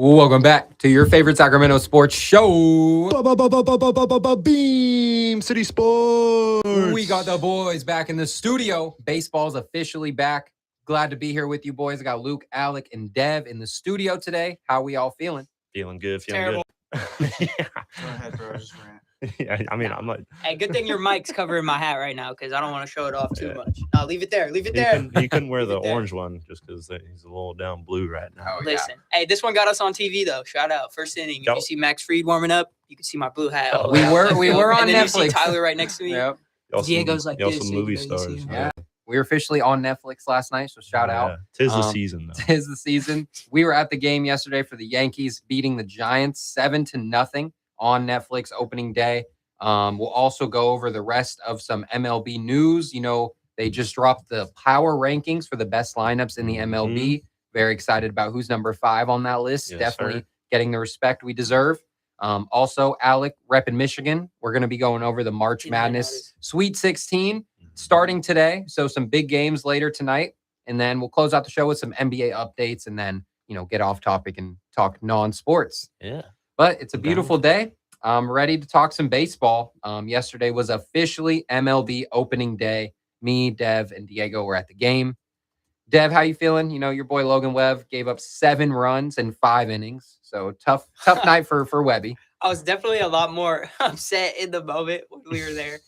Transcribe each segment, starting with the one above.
Welcome back to your favorite Sacramento sports show. Beam City Sports. We got the boys back in the studio. Baseball's officially back. Glad to be here with you boys. I got Luke, Alec, and Dev in the studio today. How we all feeling? Feeling good. Terrible. Good. Go ahead, bro. Just rant. Yeah, I mean, I'm like, Hey, good thing your mic's covering my hat right now because I don't want to show it off too much. No, leave it there. Leave it there. he couldn't wear Leave the it there. orange one just because he's a little down blue right now. Oh, Listen, hey, this one got us on TV though. Shout out, first inning. If you see Max Fried warming up, you can see my blue hat. Oh, We were on and then You Netflix. see Tyler right next to me. Yep. Y'all Diego's like y'all this, some so movie you know, you see stars. him. Yeah. We were officially on Netflix last night, so shout out. Tis the season though. Tis the season. We were at the game yesterday for the Yankees beating the Giants 7-0 on Netflix opening day. We'll also go over the rest of some MLB news. You know, they just dropped the power rankings for the best lineups in the MLB. Very excited about who's number 5 on that list. Yes, Definitely sir. getting the respect we deserve. Also, Alec, repping Michigan. We're going to be going over the March Madness Sweet 16 starting today. So some big games later tonight. And then we'll close out the show with some NBA updates and then, you know, get off topic and talk non-sports. Yeah. But it's a beautiful day. I'm ready to talk some baseball. Yesterday was officially MLB Opening Day. Me, Dev, and Diego were at the game. Dev, how you feeling? You know, your boy Logan Webb gave up 7 runs in 5 innings. So tough night for Webby. I was definitely a lot more upset in the moment when we were there.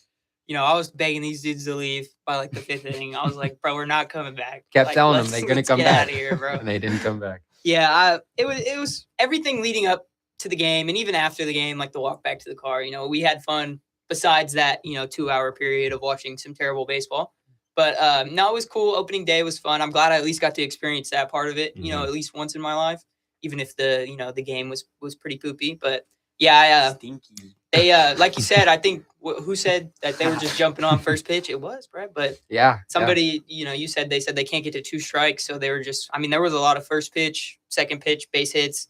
You know, I was begging these dudes to leave by like the 5th inning. I was like, bro, we're not coming back. Kept Like, telling them they're going to come get back. out of here, bro. And they didn't come back. Yeah, it was everything leading up to the game, and even after the game, like the walk back to the car. You know, we had fun. Besides that, 2-hour period of watching some terrible baseball. But no, it was cool. Opening day was fun. I'm glad I at least got to experience that part of it. You know, at least once in my life, even if the game was pretty poopy. But yeah, Stinky. they like you said. I think who said that they were just jumping on first pitch? It was Brett, but Yeah. somebody, you said they can't get to 2 strikes, so they were just. I mean, there was a lot of first pitch, second pitch, base hits.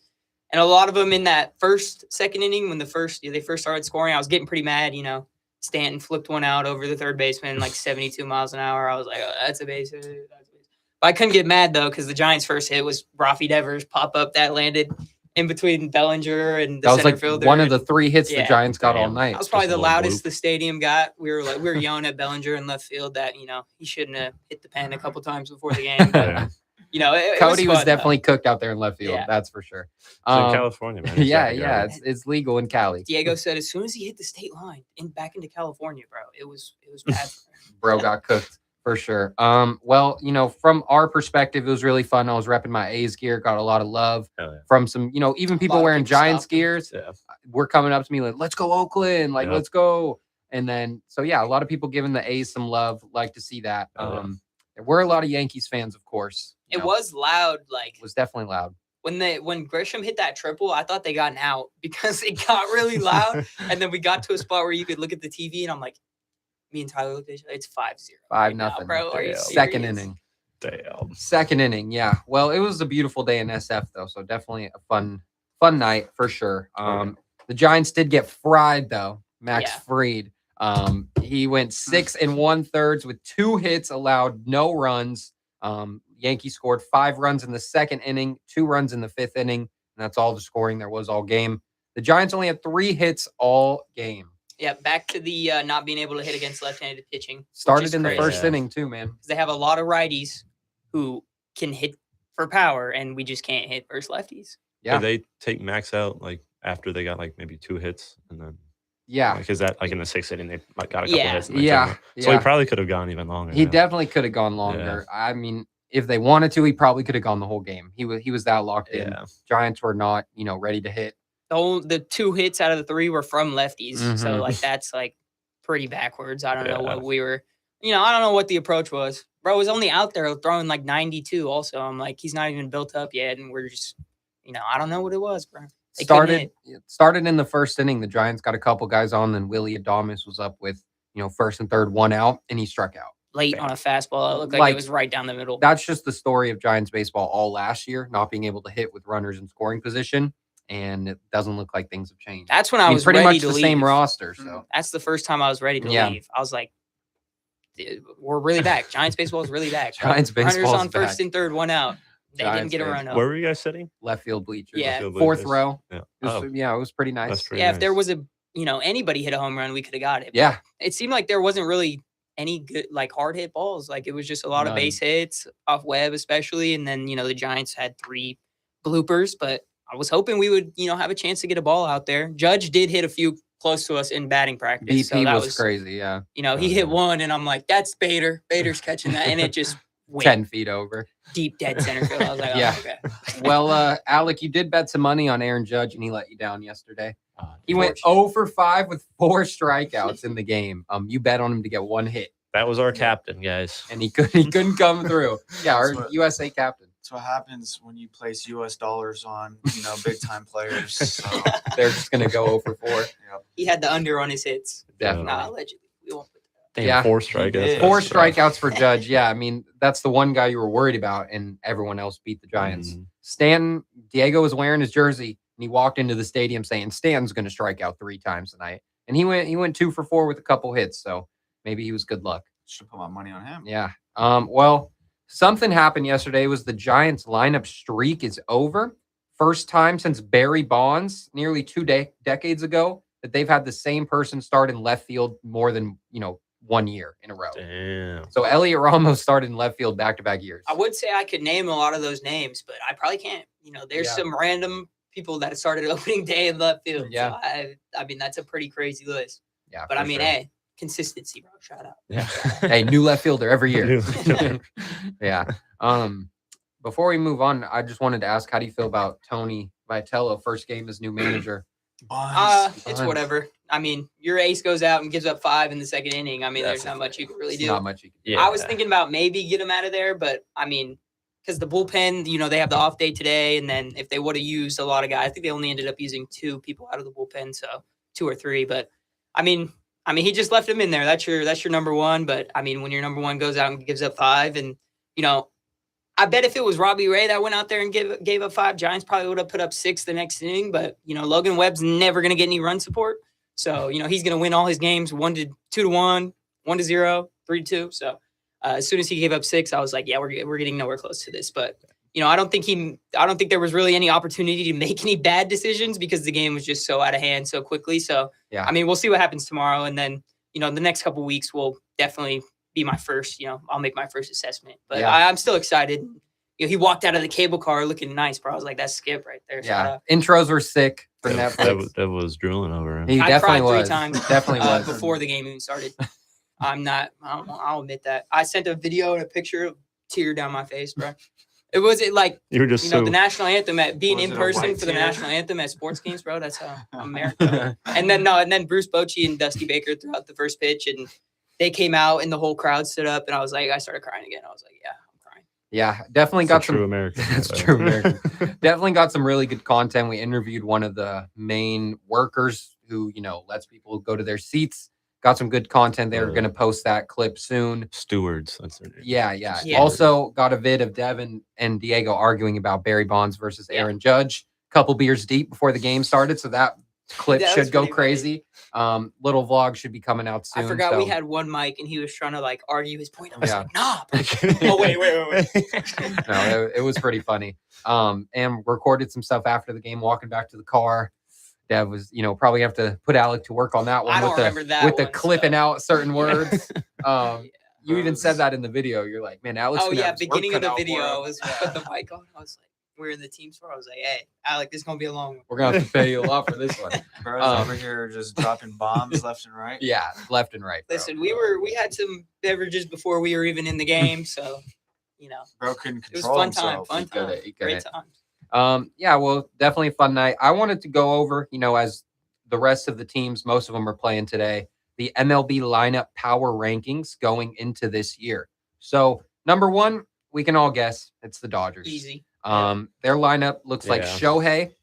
And a lot of them in that second inning when they first started scoring, I was getting pretty mad. Stanton flipped one out over the third baseman, like 72 miles an hour. I was like, oh, that's a base hit. But I couldn't get mad, though, because the Giants' first hit was Rafi Devers pop-up that landed in between Bellinger and the That was center like fielder. one of the 3 hits the Yeah. Giants got all Damn. night. That was probably Just a the little loudest bloop. the stadium got. We were yelling at Bellinger in left field that, he shouldn't have hit the pen a couple times before the game. But, Yeah. it Cody was fun, definitely cooked out there in left field. Yeah. That's for sure. It's in California, man. Yeah. It's legal in Cali. Diego said as soon as he hit the state line back into California, bro, it was bad for him. Bro got cooked for sure. Well, from our perspective, it was really fun. I was repping my A's gear, got a lot of love Hell yeah. from some, even people lot of wearing people Giants stopped him. gears Yeah. were coming up to me like, let's go Oakland, like, Yep. let's go. And then, so yeah, a lot of people giving the A's some love, like to see that. There were a lot of Yankees fans, of course. It was loud, like It was definitely loud. when Grisham hit that triple, I thought they got an out because it got really loud. And then we got to a spot where you could look at the TV, and I'm like, me and Tyler looked at each other. It's 5-0. 5-0. bro. Are you Second serious? inning. Damn. Second inning, yeah. Well, it was a beautiful day in SF though, so definitely a fun night for sure. The Giants did get fried though. Max Yeah. Fried. He went 6 1/3 with 2 hits, allowed no runs. Yankees scored 5 runs in the second inning, 2 runs in the 5th inning, and that's all the scoring there was all game. The Giants only had 3 hits all game. Yeah, back to the not being able to hit against left-handed pitching. which Started is in the crazy. first Yeah. inning too, man. They have a lot of righties who can hit for power, and we just can't hit versus lefties. Yeah. Did they take Max out like after they got like maybe 2 hits and then Yeah. like is that like in the 6th inning they like got a couple Yeah. hits? And they Yeah. took him out? So he probably could have gone even longer. He yeah. definitely could have gone longer. I mean, if they wanted to, he probably could have gone the whole game. He was that locked in. Yeah. Giants were not, ready to hit. The 2 hits out of the 3 were from lefties, so Mhm. like that's like pretty backwards. I don't know Yeah. what we were, I don't know what the approach was. Bro was only out there throwing like 92. Also, I'm like, he's not even built up yet, and we're just, I don't know what it was, bro. They couldn't Started in the first inning. The Giants got a couple guys on, then Willie Adames was up with, first and third, 1 out, and he struck out. late on a fastball. It looked like Like, it was right down the middle. That's just the story of Giants baseball all last year, not being able to hit with runners in scoring position. And it doesn't look like things have changed. That's when I was pretty ready much to the leave. same roster. So That's the first time I was ready to Yeah. leave. I was like, "Dude, we're really back. Giants baseball is really back. Giants Runners baseball on is first back. and third, 1 out. They didn't Giants get a fans. run up. Where were you guys sitting? Left field bleachers. Yeah. Field Fourth bleachers? row. Yeah. It was, yeah, it was pretty nice. That's pretty Yeah, if there nice. was anybody hit a home run, we could have got it. Yeah. It seemed like there wasn't really any good, like, hard hit balls. Like, it was just a lot of None. base hits off Webb, especially. And then, the Giants had 3 bloopers, but I was hoping we would, have a chance to get a ball out there. Judge did hit a few close to us in batting practice. BP so that was crazy. Yeah. He hit one, and I'm like, that's Bader. Bader's catching that. And it just went 10 feet over. deep dead center field. I was like, oh, Yeah. okay. Well, Alec, you did bet some money on Aaron Judge, and he let you down yesterday. He went Unfortunately. 0 for 5 with 4 strikeouts in the game. You bet on him to get 1 hit, That was our captain, guys. and he couldn't come through. Yeah, our That's what- USA captain. That's what happens when you place U.S. dollars on, big time players. So, They're just gonna go 0 for 4. yep. He had the under on his hits. Definitely. Nah, allegedly. We won't put that. Damn, Yeah. 4 strikeouts. did. 4 That's rough. strikeouts for Judge. Yeah, I mean that's the one guy you were worried about, and everyone else beat the Giants. Mhm. Stanton, Diego was wearing his jersey, and he walked into the stadium saying Stanton's going to strike out 3 times tonight, and he went 2 for 4 with a couple hits. So maybe he was good luck. Should put my money on him. Yeah. Well, something happened yesterday. Was the Giants lineup streak is over. First time since Barry Bonds nearly 2 decades ago that they've had the same person start in left field more than 1 year in a row. Damn. So Elliot Ramos started in left field back-to-back years. I would say I could name a lot of those names, but I probably can't. There's Yeah. some random people that started opening day in left field. Yeah. So I mean, that's a pretty crazy list. Yeah, But for I mean, sure. hey, consistency, bro. Shout out. Yeah. Hey, new left fielder every year. New- Yeah. Before we move on, I just wanted to ask, how do you feel about Tony Vitello, first game as new manager? Buns. It's Fine. whatever. I mean, your ace goes out and gives up 5 in the second inning. I mean, That's there's not much you can really It's do. not much you can do. Yeah. I was thinking about maybe get him out of there, but I mean, because the bullpen, they have the off day today, and then if they would have used a lot of guys, I think they only ended up using 2 people out of the bullpen, so 2 or 3. But I mean, he just left him in there. That's your number one. But I mean, when your number one goes out and gives up 5, and I bet if it was Robbie Ray that went out there and gave up 5, Giants probably would have put up 6 the next inning. But Logan Webb's never gonna get any run support, so he's gonna win all his games 2-1, 1-0, 3-2. So as soon as he gave up 6, I was like, yeah, we're getting nowhere close to this. But I don't think there was really any opportunity to make any bad decisions because the game was just so out of hand so quickly. So Yeah. I mean, we'll see what happens tomorrow, and then the next couple weeks will definitely be my first. I'll make my first assessment. But Yeah. I'm still excited. He walked out of the cable car looking nice, bro. I was like, that's Skip right there. Shout Yeah. out. Intros were sick for That, Netflix. that was drooling over him. He I definitely cried 3 was. times. Definitely was. Before the game even started. I'll admit that. I sent a video and a picture of tear down my face, bro. It was like, You were just so the national anthem being Was in it a person white for the tear? national anthem at sports games, bro. That's how America. And then Bruce Bochy and Dusty Baker threw out the first pitch, and they came out, and the whole crowd stood up, and I started crying again. I was like, yeah, I'm crying. Yeah, definitely it's got a some true American. That's right true, there. American. Definitely got some really good content. We interviewed one of the main workers who, lets people go to their seats. Got some good content. They were going to post that clip soon. Stewards. That's their name. Yeah. Yeah. Also got a vid of Devin and Diego arguing about Barry Bonds versus Yeah. Aaron Judge. Couple beers deep before the game started, so that clip That was should go pretty cit. Little vlog should be coming out soon. I forgot so. we had one mic, and he was trying to argue his point. I was Yeah. like, nah. Bro. Oh wait. No, it was pretty funny. And recorded some stuff after the game, walking back to the car. Dev was, probably have to put Alec to work on that one I don't with remember that with the one, clipping so. out certain words. You even said Gross. that in the video. You're like, man, Alex. Oh yeah, beginning of the cut video, out I for him. was put the mic on. I was like, we're in the team store. I was like, hey, Alec, this is gonna be a long one. We're gonna have to pay you a lot for this one. Bro's over here just dropping bombs left and right. Yeah, left and right. Bro. Listen, we had some beverages before we were even in the game, so Bro couldn't it was control fun time, himself. fun He got time, it, he got great it. times. Yeah, well, definitely a fun night. I wanted to go over, as the rest of the teams, most of them are playing today, the MLB lineup power rankings going into this year. So number 1, we can all guess it's the Dodgers. Easy. Their lineup looks like Yeah. Shohei,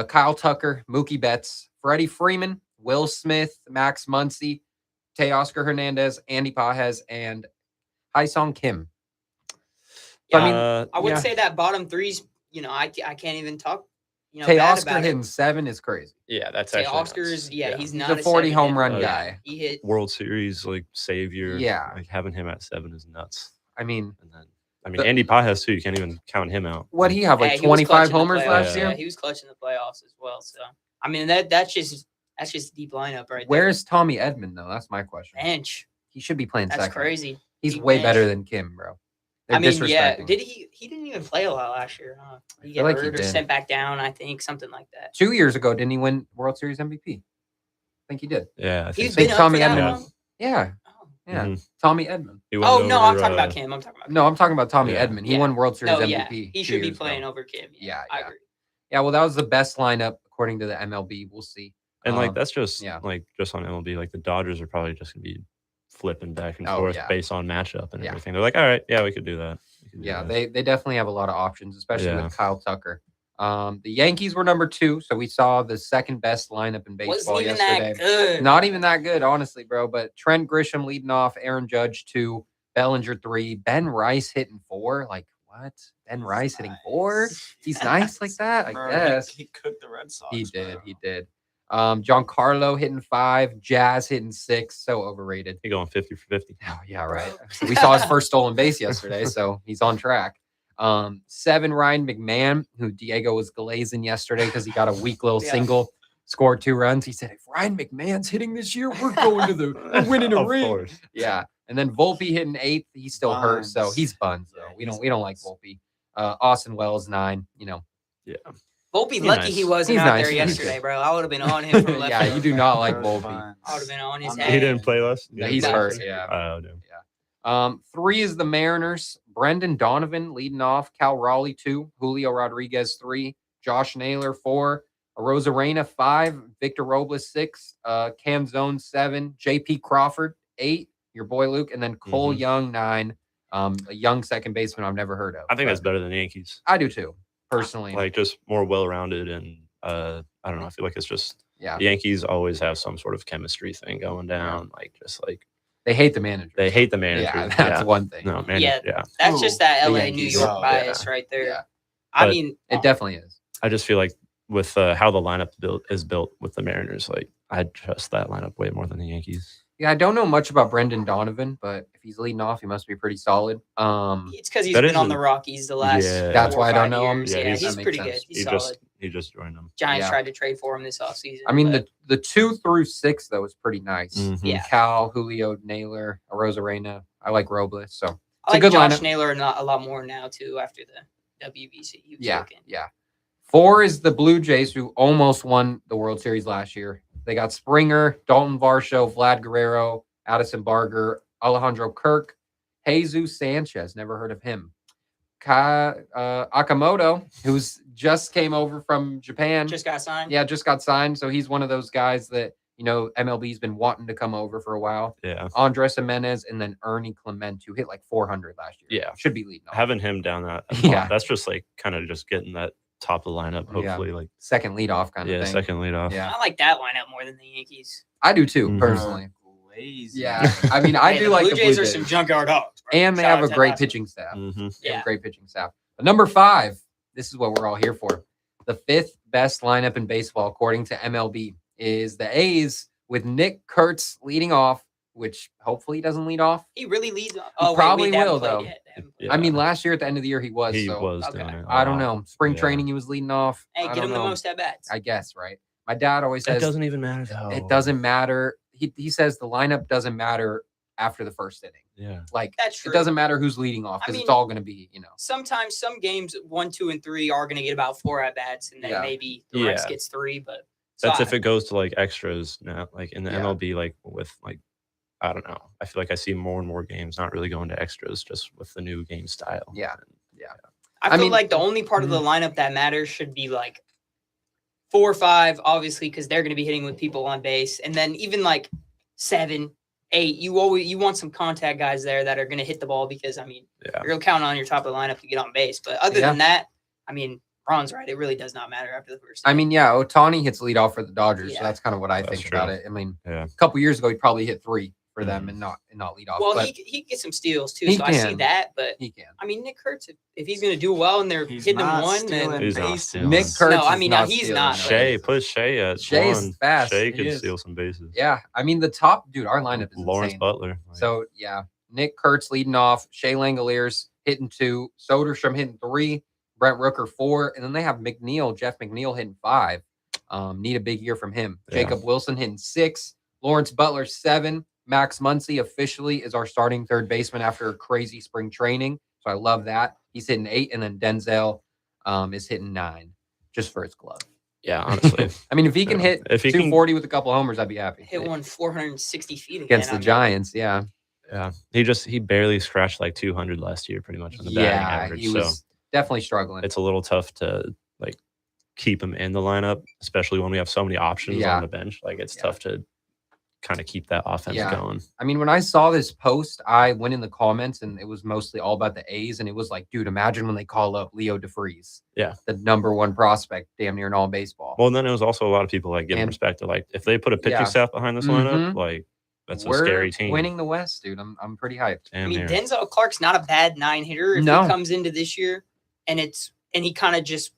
Kyle Tucker, Mookie Betts, Freddie Freeman, Will Smith, Max Muncy, Teoscar Hernandez, Andy Pages, and Haesung Kim. Yeah, I mean, I would yeah. say that bottom three's, I can't even talk. Bad Teoscar about hitting it. 7 is crazy. Yeah, that's Say actually Oscar's, nuts. yeah, he's He's not a 40 7 home hitter. run Oh, yeah. guy. He hit. World Series savior. Yeah. Having him at 7 is nuts. I mean, And then I mean, Andy Pye has 2. You can't even count him out. What he have, like Hey, he was 25 clutching the homers playoffs. last Yeah, year? he was clutching the playoffs as well. So I mean that's just deep lineup right there. Where's Tommy Edman, though? That's my question. Bench? He should be playing That's second. crazy. He's Deep way bench. better than Kim, bro. They're I mean, yeah. disrespecting Did him. he didn't even play a lot last year, huh? He feel got like he hurt or did. sent back down, I think, something like that. 2 years ago, didn't he win World Series MVP? I think he did. Yeah, I think He's so. Big been up Tommy for that Edman. long? Yeah, Oh. yeah. Mhm. Tommy Edman. He went Oh no, I'm over, talking about Kim. I'm talking about No, I'm talking about Tommy Yeah. Edman. He Yeah. won World Series No, yeah. MVP. He 2 should be years ago. playing over Kim. Yeah, I yeah. agree. Yeah, well, that was the best lineup according to the MLB. We'll see. And like that's just yeah. like just on MLB. Like the Dodgers are probably just gonna be flipping back and Oh, forth yeah. based on matchup and Yeah. everything. They're like, all right, yeah, we could do that. We could do Yeah, that." they definitely have a lot of options, especially Yeah. with Kyle Tucker. The Yankees were number 2, so we saw the second best lineup in baseball Wasn't even yesterday. that good. Not even that good, honestly, bro. But Trent Grisham leading off, Aaron Judge 2, Bellinger 3, Ben Rice hitting 4. Like what? Ben Rice hitting 4? He's nice like that, I Bro, guess. he cooked the Red Sox. He did. bro. He did. Giancarlo hitting 5, Jazz hitting 6. So overrated. He going 50 for 50. Oh, yeah, right. We saw his first stolen base yesterday, so he's on track. 7, Ryan McMahon, who Diego was glazing yesterday because he got a weak little Yeah. single, scored 2 runs. He said, if Ryan McMahon's hitting this year, we're going to we're winning a Of ring. course. Yeah. And then Volpe hitting 8th. He's still hurt, so Buns. he's buns though. Yeah, We don't like Volpe. Austin Wells 9. You know, Yeah. Volpe, He's lucky nice. he wasn't He's out nice. there He's yesterday, good. bro. I would have been on him from left. yeah, field. you do not like Those Volpe. buns. I would have been on his I'm head. not- He didn't play last. Yeah, he's No. hurt. Yeah. Oh, damn. 3 is the Mariners. Brendan Donovan leading off. Cal Raleigh 2. Julio Rodriguez 3. Josh Naylor 4. Rosarena 5. Victor Robles 6. Cam Zone 7. JP Crawford 8. Your boy Luke, and then Cole Young 9. A young second baseman I've never heard of. I think but that's better than the Yankees. I do too, personally. Like just more well-rounded, and I don't know. I feel like it's just yeah, the Yankees always have some sort of chemistry thing going down. Like just like they hate the manager. they hate the manager. Yeah, that's one thing. No, man. Yeah. Yeah. That's just that The LA Yankees. New York Oh, bias right there. Yeah, I But mean, it definitely is. I just feel like with how the lineup is built with the Mariners, like I trust that lineup way more than the Yankees. Yeah, I don't know much about Brendan Donovan, but if he's leading off, he must be pretty solid. it's because he's That been is on a- the Rockies the last Yeah. That's 4 or why I don't 5 know him. years. Yeah, Yeah, he's- he's that makes pretty sense. good. He's solid. He just joined them. Giants Yeah. tried to trade for him this offseason. I mean, but the 2 through 6 though is pretty nice. Mhm. Yeah. Cal, Julio, Naylor, Rosarena. I like Robles, so I it's a like good Josh lineup. Naylor a lot more now too after the WBC. He was yeah, looking. yeah. 4 is the Blue Jays, who almost won the World Series last year. They got Springer, Dalton Varsho, Vlad Guerrero, Addison Barger, Alejandro Kirk, Jesus Sanchez. Never heard of him. Akamoto, who's just came over from Japan. Just got signed. Yeah, just got signed. So he's one of those guys that, you know, MLB's been wanting to come over for a while. Yeah. Andres Jimenez and then Ernie Clement, who hit like 400 last year. Yeah. Should be leading off. Having him down that, Yeah. that's just like kind of just getting that top of the lineup. Yeah. Hopefully, like Second leadoff kind of thing. second lead off. Yeah. I like that lineup more than the Yankees. I do too, Mhm. personally. Lazy. Yeah. I mean, I Hey, do the like Blue the Jays Blue are Jays. some junkyard dogs. Bro. And they Shout have out a to great Ted pitching staff. Mm-hmm. They have Yeah. a great pitching staff. But number 5, this is what we're all here for. The 5th best lineup in baseball, according to MLB, is the A's with Nick Kurtz leading off, which hopefully he doesn't lead off. He really leads. Oh, probably wait, they haven't will, played though. yet. They haven't played Yeah. I mean, last year at the end of the year, he was. He so was okay. doing it. a I don't lot. know. Spring Yeah. training, he was leading off. Hey, I get him don't the know. most at bats. I guess, right? My dad always It says doesn't even matter though. it doesn't matter. He says the lineup doesn't matter after the first inning. Yeah. Like, That's true. it doesn't matter who's leading off I because mean- it's all going to be, you know. Sometimes some games 1, 2, and 3 are going to get about 4 at bats, and then Yeah. maybe the rest Yeah. gets 3. But That's so if it goes to like extras now, like in the Yeah. MLB, like with like, I don't know. I feel like I see more and more games not really going to extras just with the new game style. Yeah. I I feel mean- like the only part of the lineup that matters should be like 4 or 5, obviously, because they're going to be hitting with people on base, and then even like 7, 8. You want some contact guys there that are going to hit the ball because I mean Yeah. you're counting on your top of the lineup to get on base. But other Yeah. than that, I mean Ron's right. It really does not matter after the first. I mean, yeah, Otani hits lead off for the Dodgers. So Yeah. that's kind of what I That's think about true. it. I mean, Yeah. a couple years ago, he probably hit 3 for them Mhm. and not lead off. well, but he gets some steals too, He so I see can. that. But he can. I mean, Nick Kurtz, if he's going to do well and they're He's hitting him not 1, then stealing He's not bases. stealing. Nick Kurtz. No, I is mean, not he's stealing not. no Shay, bases. put Shay at Shay's one. fast. Shay He could is. steal some bases. Yeah, I mean, the top dude, our lineup is Lawrence insane. Butler. Like, So yeah, Nick Kurtz leading off. Shea Langoliers hitting 2, Soderstrom hitting 3, Brent Rooker 4, and then they have Jeff McNeil hitting 5. Need a big year from him. Yeah. Jacob Wilson hitting 6, Lawrence Butler 7. Max Muncy officially is our starting third baseman after a crazy spring training. So I love that. He's hitting 8, and then Denzel is hitting 9 just for his glove. Yeah, honestly. I mean, if he can hit If he 240 with a couple homers, I'd be happy. Hit one 460 feet again, Against the I mean, Giants, yeah. Yeah. He barely scratched like 200 last year, pretty much on the batting Yeah, average. he was definitely struggling. It's a little tough to like keep him in the lineup, especially when we have so many options Yeah. on the bench. Like it's tough to kind of keep that offense Yeah. going. I mean, when I saw this post, I went in the comments and it was mostly all about the A's. And it was like, dude, imagine when they call up Leo DeFreeze. Yeah. The #1 prospect, damn near in all baseball. Well, and then it was also a lot of people like giving And- respect to like if they put a pitching Yeah. staff behind this lineup, Mhm. like that's We're a scary team. winning the West, dude. I'm pretty hyped. Damn I mean, near. Denzel Clark's not a bad 9 hitter if No. he comes into this year and he kind of just,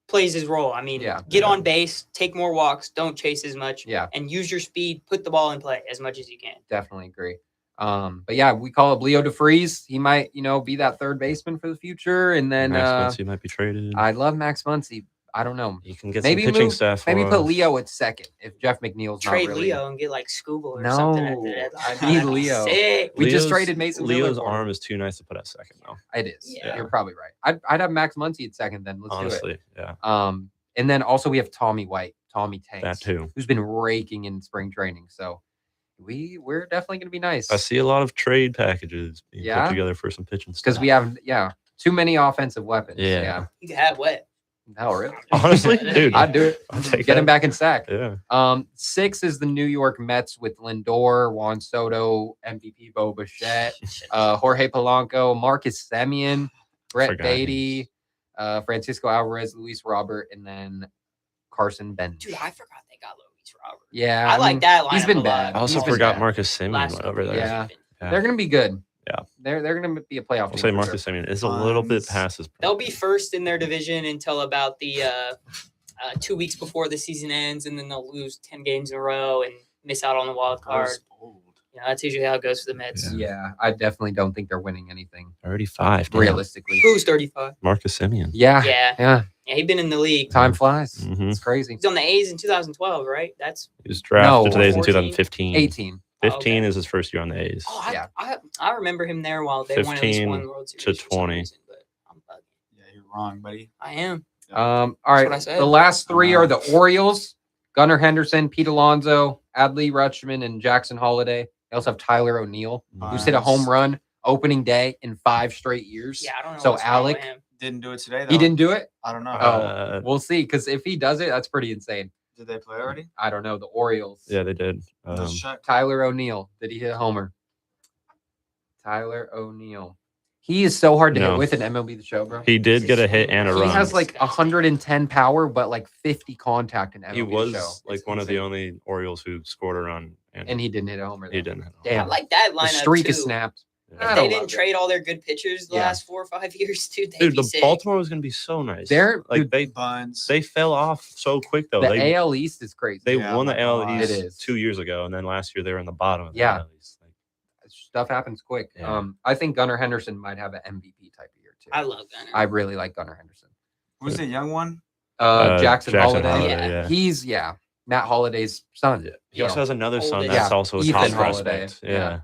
plays his role. I mean, Yeah. get on base, take more walks, don't chase as much, Yeah, and use your speed, put the ball in play as much as you can. definitely agree. But yeah, we call it Leo DeFreeze. He might, be that third baseman for the future. And then Max Muncy might be traded. I love Max Muncy. I don't know. You can get maybe some pitching move- staff. Maybe for put us. Leo at second if Jeff McNeil's Trade not really. Leo and get like Scooble or something at the No, deadline. I need That'd be Leo. sick. We just Leo's- traded Mason Miller Leo's for him. arm is too nice to put at second, though. It is. Yeah. You're probably right. I'd have Max Muncy at second then. Let's do Honestly, yeah, it. And then also we have Tommy White, Tommy Tanks, that too. who's been raking in spring training. So we're definitely gonna be nice I see a lot of trade packages being Yeah? put together for some pitching stuff. because we have too many offensive weapons. Yeah. You can have what? Hell, really? Honestly, dude, I'd do it. I'll take Get him that. back in sack. Yeah, 6 is the New York Mets with Lindor, Juan Soto, MVP Bo Bichette, Jorge Polanco, Marcus Semien, Brett Forgot Beatty, Francisco Alvarez, Luis Robert, and then Carson Bench. Dude, I forgot they got Luis Robert. Yeah, I like mean, that lineup he's been a bad. lot. I also He's been forgot bad. Marcus Semien Last went over couple there. years Yeah. have been- Yeah. They're gonna be good. Yeah. They're gonna be a playoff I'll team. say for Marcus sure. Semien is a little bit Buns. past his. They'll be first in their division until about the 2 weeks before the season ends, and then they'll lose 10 games in a row and miss out on the wild That card. was old. That's usually how it goes for the Mets. Yeah. Yeah, I definitely don't think they're winning anything 35. damn. realistically. Who's 35? Marcus Semien. Yeah, Yeah. yeah. Yeah, he's been in the league. Time flies. Mhm. It's crazy. He's on the A's in 2012, right? That's He was drafted No. to the A's in 14? 2015. 18. 15 okay. is his first year on the A's. oh, Yeah. I remember him there while they won at least 15 one World to Series for some 20. reason, but I'm bugging. Yeah, you're wrong, buddy. I am. All what I right. said. The last 3 are the Orioles: Gunnar Henderson, Pete Alonso, Adley Rutschman, and Jackson Holiday. They also have Tyler O'Neill, who's hit a home run opening day in 5 straight years. Yeah, I don't know. So what's wrong with Alec, him. Didn't do it today, though. he didn't do it. I don't know. Uh, We'll see. Because if he does it, that's pretty insane. Did they play already? I don't know. The Orioles. Yeah, they did. Let's check. Tyler O'Neill. Did he hit a homer? Tyler O'Neill. He is so hard to hit No. with an MLB The Show, bro. He did get a hit and a He run. has like 110 power, but like 50 contact in MLB he was The Show. like It's one of the insane. only Orioles who scored a run, And he didn't hit a homer. he though. didn't. I Damn. like that The lineup streak too. is snapped. Yeah. I If don't they love didn't it. trade all their good pitchers the Yeah. last 4 or 5 years, dude, they'd Dude, be the sick. Baltimore was gonna be so nice. They're- like dude, they Buns. fell off so quick though. The They AL East is crazy. Yeah, won the my AL God. East It is. 2 years ago, and then last year they were in the bottom of the Yeah. AL East. Like, Stuff happens quick. Yeah. I think Gunnar Henderson might have an MVP type of year too. I love Gunnar. I really like Gunnar Henderson. Who's the young one? Jackson Holiday. Yeah. He's Matt Holiday's son. Yeah. He also has another son Oldest. that's Yeah, also a Ethan top Holiday. prospect. Yeah. Yeah.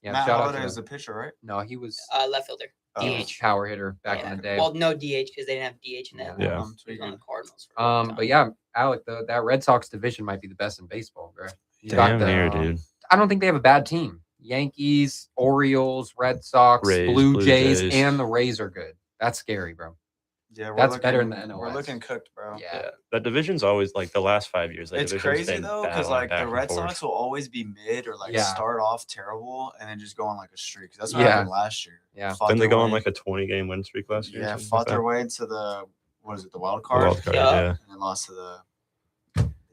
Yeah, Matt shout out Holliday to is him. the pitcher, right? No, he was Left fielder. Oh. he was power hitter back in the day. Well, no DH because they didn't have DH in that. Yeah. Yeah. He was on the Cardinals. For a long time. But yeah, Alec, that Red Sox division might be the best in baseball, bro. You Damn got the- near, dude. I don't think they have a bad team. Yankees, Orioles, Red Sox, Rays, Blue Jays, Jays. and the Rays are good. That's scary, bro. Yeah, That's better than the NOS. We're looking cooked, bro. Yeah. Yeah. That division's always like the last 5 years. That It's division's crazy been though, because battling like back the and Red forth. Sox will always be mid or like Yeah. start off terrible and then just go on like a streak. That's what Yeah. happened last year. Yeah. Fought Then they their go on way- like a 20-game win streak last year. or yeah, something fought like their that. way to the the wild The card? wild card, Yeah. yeah. And then lost to the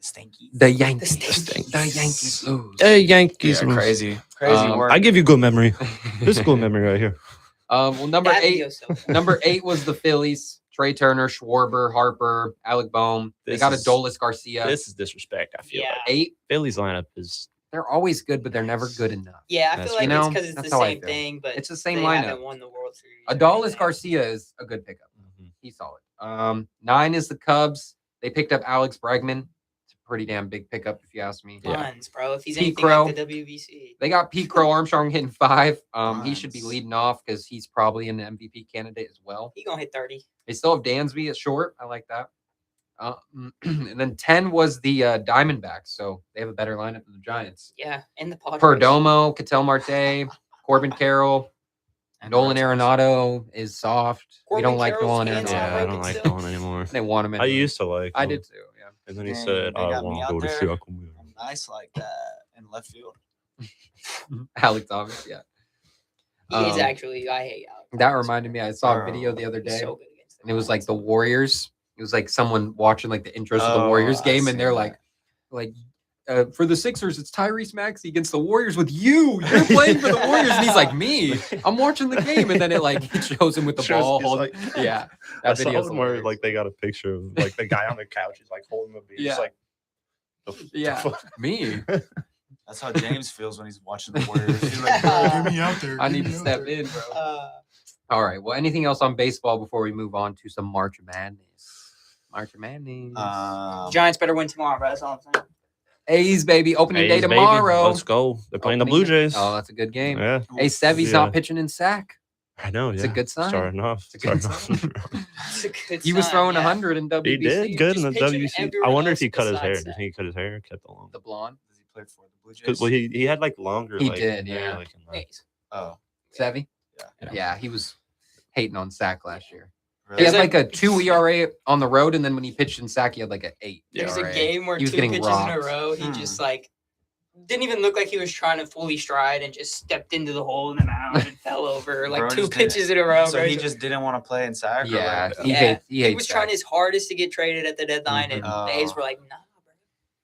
Stankies. The Yankees. Yankees. The Yankees lose. Hey, Yankees. Yeah, crazy work. I give you good memory. This is good memory right here. Well, number That 8. video so bad. Number 8 was the Phillies. Trey Turner, Schwarber, Harper, Alec Boehm. They This got is- Adolis Garcia. This is disrespect, I feel Yeah. like. 8. Phillies lineup is they're always good, but they're never good enough. Yeah, I That's feel like true. it's because it's That's the how I same feel. thing, but It's the same they lineup. haven't won the World Series. or Adolis anything. Garcia is a good pickup. Mhm. He's solid. 9 is the Cubs. They picked up Alex Bregman. It's a pretty damn big pickup, if you ask me. Yeah. Buns, bro. If he's Pete anything Crow. like the WBC. They got Pete Crow Armstrong hitting 5. He should be Buns. leading off because he's probably an MVP candidate as well. He gonna hit 30. They still have Dansby at short. I like that. And then 10 was the Diamondbacks, so they have a better lineup than the Giants. Yeah, and the Padres. Perdomo, Ketel Marte, Corbin Carroll, And Nolan Red Sox. Arenado is soft. We Corbin don't like Carroll's Nolan hands Arenado. not Yeah, I broken don't like still. Nolan anymore. They want him in. I used to like. I him. did too. Yeah. And then he Dang, said, they "I got me want to out go to there. Seattle." I'm nice like that in left field. Alex Thomas. Yeah. He is Um, actually. I hate Alex. That reminded me. I saw a video the other He's day, so good against and it was like the Giants. Warriors. It was like someone watching like the intros of the Warriors I game, and they're seen like, for the Sixers, it's Tyrese Maxey against the Warriors with you. You're playing for the Warriors, and he's like, me. I'm watching the game, and then it like it shows him with the Shows- ball. he's Holding, like- yeah, I that saw video's one where hilarious. like they got a picture of like the guy on the couch. He's like holding the beat. Yeah. He's like, the Yeah. fuck? me. That's how James feels when he's watching the Warriors. He's like, "Bro, get me out there. I get need me to out step there." in, bro. Uh, All right. Well, anything else on baseball before we move on to some March Madness? March Madness. Giants better win tomorrow, bro. That's all I'm saying. A's baby opening day A's, baby. tomorrow. Let's go. They're playing the Opening Blue day. Jays. Oh, that's a good game. Yeah, Hey, Sevy's Yeah. not pitching in sack. I know. It's yeah. a good sign. Starting off. It's a good starting off. sign. It's a good He was sign, throwing yeah. 100 in WBC. He did good in Just the pitching WC. I everyone wonder if else he cut his hair. besides Do you think he cut his hair or kept it long? The blonde. Does he play for the Blue Jays? Because well, he had like longer. He like, did, hair, yeah. like, in the- A's. Oh, Sevy? yeah. Yeah, he was hating on sack last year. Really? He had There's like a 2 ERA on the road, and then when he pitched in sack, he had like an 8. There's a ERA. game where He was 2 getting pitches in a rocked. row, he Hmm. just like didn't even look like he was trying to fully stride and just stepped into the hole in the mound and fell over like Bro 2 just didn't- pitches in a row. So bro. he just didn't want to play in sack? or Yeah, like- he hates. He hates. was trying his hardest to get traded at the deadline, and Mhm. the A's Oh. were like, nah, bro.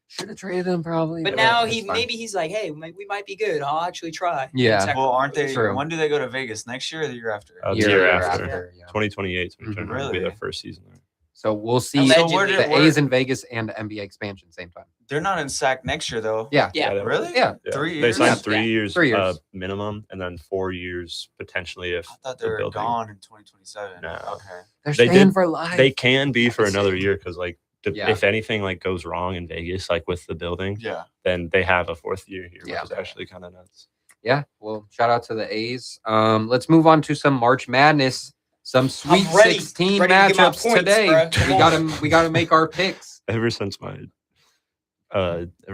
Should have traded him probably. But now it's fine. maybe he's like, hey, we might be good. I'll actually try. Yeah. And Sacramento Well, aren't they? was- True. When do they go to Vegas? Next year or the year after? The Year year after, after. yeah. 2028 Mhm. will be Really? their first season there. So we'll see Allegedly. So where the did- where- A's in Vegas and the NBA expansion same time. They're not in sack next year though. Yeah. Yeah. they- Really? Yeah. 3 They years? signed Yeah. 3 years, 3 years. minimum, and then 4 years potentially if I thought they the were building. gone in 2027. No. Okay. They're They staying did- for life. They can be for That's another it. year because like Yeah. if anything like goes wrong in Vegas, like with the building, Yeah. then they have a 4th year here, Yeah. which is actually kind of nuts. Yeah. Well, shout out to the A's. Let's move on to some March Madness. Some Sweet I'm ready. 16 Ready to get my matchups points, today. bro. Come We gotta make our picks. Ever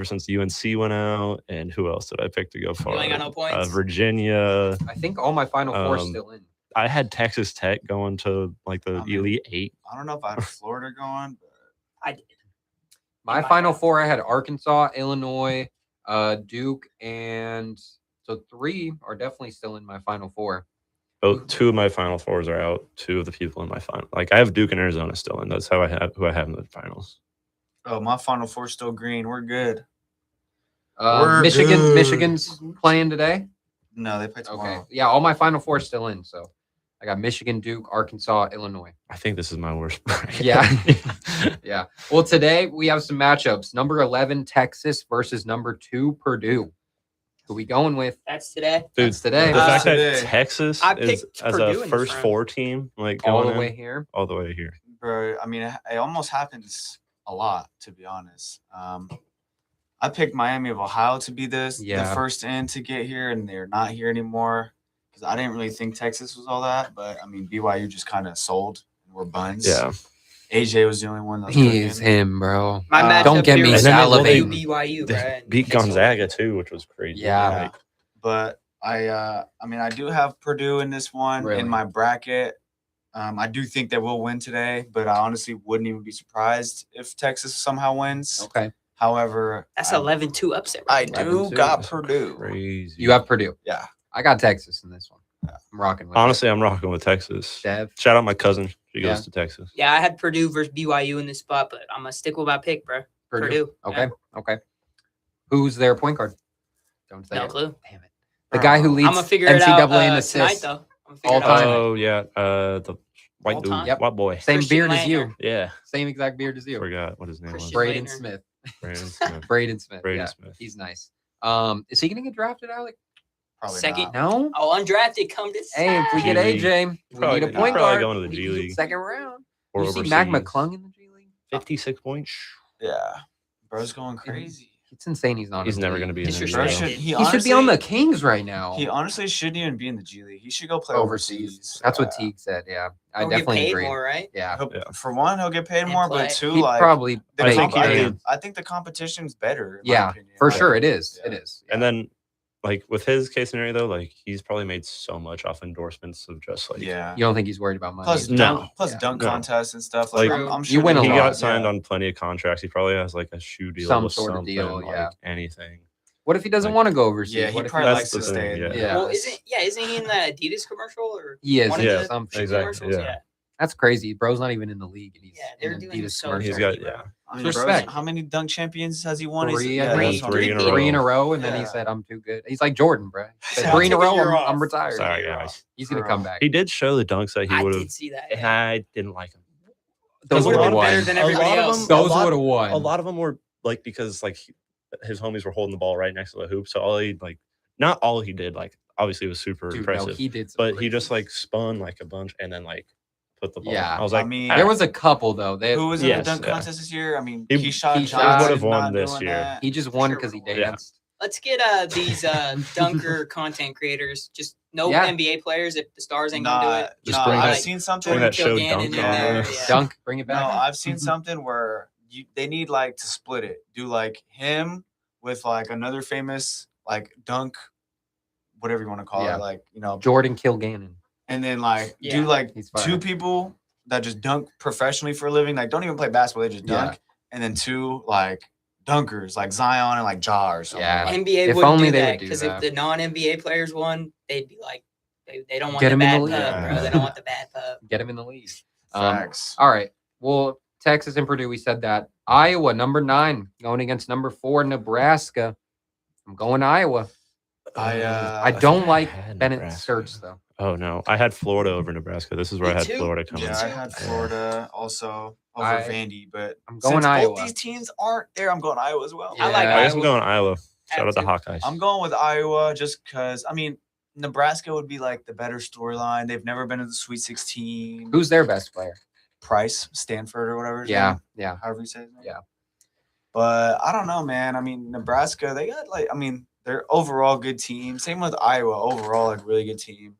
since UNC went out, and who else did I pick to go far? ain't got no points? Virginia. I think all my final four Um, still in. I had Texas Tech going to like the I mean, Elite 8. I don't know if I had Florida going, but I did. My my final head. four, I had Arkansas, Illinois, Duke, and so 3 are definitely still in my final four. Both 2 of my final fours are out. 2 of the people in my final, like I have Duke and Arizona still in. That's who I have in the finals. oh, my final four's still green. We're good. We're Michigan, good. Michigan's playing today. No, they play Okay, tomorrow. yeah, all my final four still in. So I got Michigan, Duke, Arkansas, Illinois. I think this is my worst bracket. Yeah. Yeah. Well, today we have some matchups. Number 11, Texas versus number 2, Purdue. Who we going with? That's today. Dude, That's today. The fact Today. that Texas I is picked as Purdue a in this first round. 4 team, like All going the way in, here. all the way here. Bro, I mean, it almost happens a lot, to be honest. I picked Miami of Ohio to be the Yeah. first in to get here, and they're not here anymore because I didn't really think Texas was all that. But I mean, BYU just kind of sold and were buns. Yeah. AJ was the only one that was He cooking. is him, bro. My matchup Don't get here me was salivating. BYU, bro. They and beat they sold. Gonzaga too, which was crazy. Yeah. Like, But I mean, I do have Purdue in this one Really? in my bracket. I do think they will win today, but I honestly wouldn't even be surprised if Texas somehow wins. Okay. However, That's I, 11-2 upset. I right there. do 11-2. got That's Purdue. crazy. You have Purdue. Yeah. I got Texas in this one. Yeah. I'm rocking with Honestly, I'm rocking with Texas. it. Dev. Shout out my cousin. She Yeah. goes to Texas. Yeah, I had Purdue versus BYU in this spot, but I'm gonna stick with my pick, bro. Purdue. Okay. Yeah. Okay. Who's their point guard? Don't say No it. clue. Damn it. The guy who leads I'm gonna figure it out NCAA in tonight, assists. though. I'm gonna figure All it out time. tonight. Oh yeah, the white All dude, time? Yep. white boy. Same Christian beard as you. Laettner. Yeah, Same exact beard as you. forgot what his name Christian was. Braden Laettner. Smith. Brandon Smith. Braden Smith. Braden yeah, Smith. He's nice. Is he going to get drafted, Alec? Probably Second. not. No. Oh, undrafted, come to Hey, if we get G League. AJ, we Probably- need a point probably guard. going to the We G need League. second round. Or You see Mac overseas. McClung in the G League? 56 points. Yeah, bro's going crazy. It's insane. He's not. He's in the never league. going to be in the Disrespect. NBA. He He should be on the honestly- Kings right now. He honestly shouldn't even be in the G League. He should go play Overseas. overseas. That's what Yeah. Teague said. Yeah, I He'll get definitely paid agree. more, right? Yeah, Yeah. For one, he'll get paid And more, play. but two, he'd like probably. the play think he game. did. I think the competition's better. In my Yeah, opinion. for Like, sure it is. Yeah. It is. And then, like, with his case scenario, though, like, he's probably made so much off endorsements of just, like, Yeah. You don't think he's worried about money? Plus, No. dunk No. contests and stuff. Like, Like, I'm you sure win a he lot, got signed yeah. on plenty of contracts. He probably has, like, a shoe deal Some with sort of something, deal, like, yeah. anything. What if he doesn't Like- want to go overseas? Yeah, he What if probably That's likes the to thing, stay. in yeah. the Yeah. Well, US. isn't he in the Adidas commercial or He is. one Yeah, of the some shoe exactly, commercials? yeah. Yeah. That's crazy. Bro's not even in the league, and he's Yeah, they're in doing Adidas so commercial. He's dirty, got, bro. yeah. I mean, Respect. bro, how many dunk champions has he won? Three, He's- I yeah, think. that's what I'm Three in a thinking. Three in a row, and then he Yeah. said, "I'm too good." He's like Jordan, bro. He said, I'll 3 in a take a row. year I'm off. retired. Sorry, guys. He's gonna For come real. back. He did show the dunks that he I would did have, see that. and Yeah. I didn't like him. Those He would've would have been better won. than A everybody lot of else. them- Those a lot- would have won. A lot of them were, like, because, like, his homies were holding the ball right next to the hoop. So all he, like, not all he did, like, obviously it was super Dude, impressive. no, he did. Some but he crazy just, like, things. spun, like, a bunch and then, like, put the ball. Yeah. I was I like, mean, There was a couple though. They, Who was in Yes, the dunk yeah. contest this year? I mean, He- Keyshawn he Johnson would've won not this doing year. that. he just won Sure because he would've Yeah. danced. Let's get these dunker content creators. Just no Yeah. NBA players if the stars ain't gonna do it. Just Nah, bring I've that- seen something. bring that show Kilgannon dunk in on there, there. yeah. Dunk, bring it No, back. I've seen something where they need like to split it. Do like him with like another famous like dunk, whatever you want to call Yeah. it, like Jordan Kilgannon. and then like Yeah. do like He's fire. two people that just dunk professionally for a living, like don't even play basketball, they just Yeah. dunk, and then two like dunkers like Zion and like Ja or something. Yeah. like, NBA If wouldn't only do they that would do because that. if the non-NBA players won, they'd be like, they don't want Get the him in bad the pub, league. bro. They don't want the bad pub. Get him in the league. facts. All right. Well, Texas and Purdue, we said that. Iowa, number 9, going against number 4, Nebraska. I'm going Iowa. I don't like had Bennett Nebraska. Skirts though. Oh no, I had Florida over Nebraska. This is where Me I had too. Florida coming. Yeah, I too. had Florida also over I- Vandy, but I'm going since Iowa. both these teams aren't there, I'm going Iowa as well. Yeah. I like I guess I'm Iowa. going Iowa. Shout out to to. Hawkeyes. I'm going with Iowa just because, I mean, Nebraska would be like the better storyline. They've never been to the Sweet 16. Who's their best player? Price, Stanford, or whatever. his Yeah, name, yeah. however you say his name. Yeah. But I don't know, man. I mean, Nebraska, they got like, I mean, they're overall good team. Same with Iowa, overall, like really good team.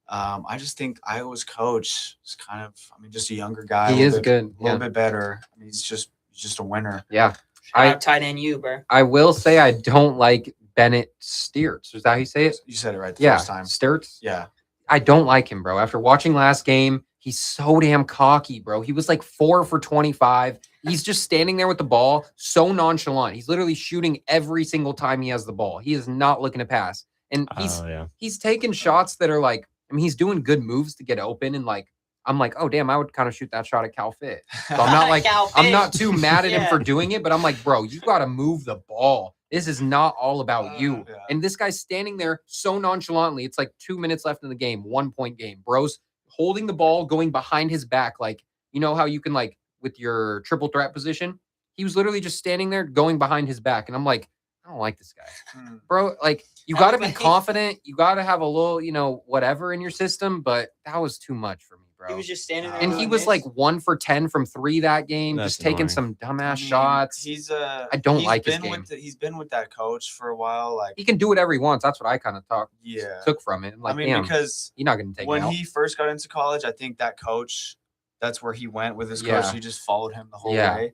I just think Iowa's coach is kind of, I mean, just a younger guy. He a is little bit, good. A little Yeah. bit better. I mean, he's just a winner. Yeah. Shout out tight end you, bro. I will say I don't like Bennett Steers. Is that how you say it? You said it right the Yeah. first time. Sturts. Yeah. I don't like him, bro. After watching last game, he's so damn cocky, bro. He was like 4 for 25. He's just standing there with the ball, so nonchalant. He's literally shooting every single time he has the ball. He is not looking to pass. And yeah. he's taking shots that are like, I mean, he's doing good moves to get open. And like, I'm like, oh, damn, I would kind of shoot that shot at Cal Fit. So I'm not like, Cal I'm Fit. not too mad at him Yeah. for doing it, but I'm like, bro, you got to move the ball. This is not all about you. Yeah. And this guy's standing there so nonchalantly. It's like 2 minutes left in the game, 1-point game. Bro's holding the ball, going behind his back. Like, you know how you can, like, with your triple threat position? He was literally just standing there going behind his back. And I'm like, I don't like this guy. Hmm. Bro, like, you I got to was be like- confident. You got to have a little, whatever in your system. But that was too much for me, bro. He was just standing there. And doing he was this. like 1 for 10 from 3 that game, That's just taking annoying. some dumbass I mean, shots. He's I don't like his been game. he's been with that coach for a while. Like, He can do whatever he wants. That's what I kind of yeah. took from it. Like, I mean, damn, because you're not going to take when me out. he first got into college, I think that coach, that's where he went with his coach. Yeah. He just followed him the whole Yeah. way.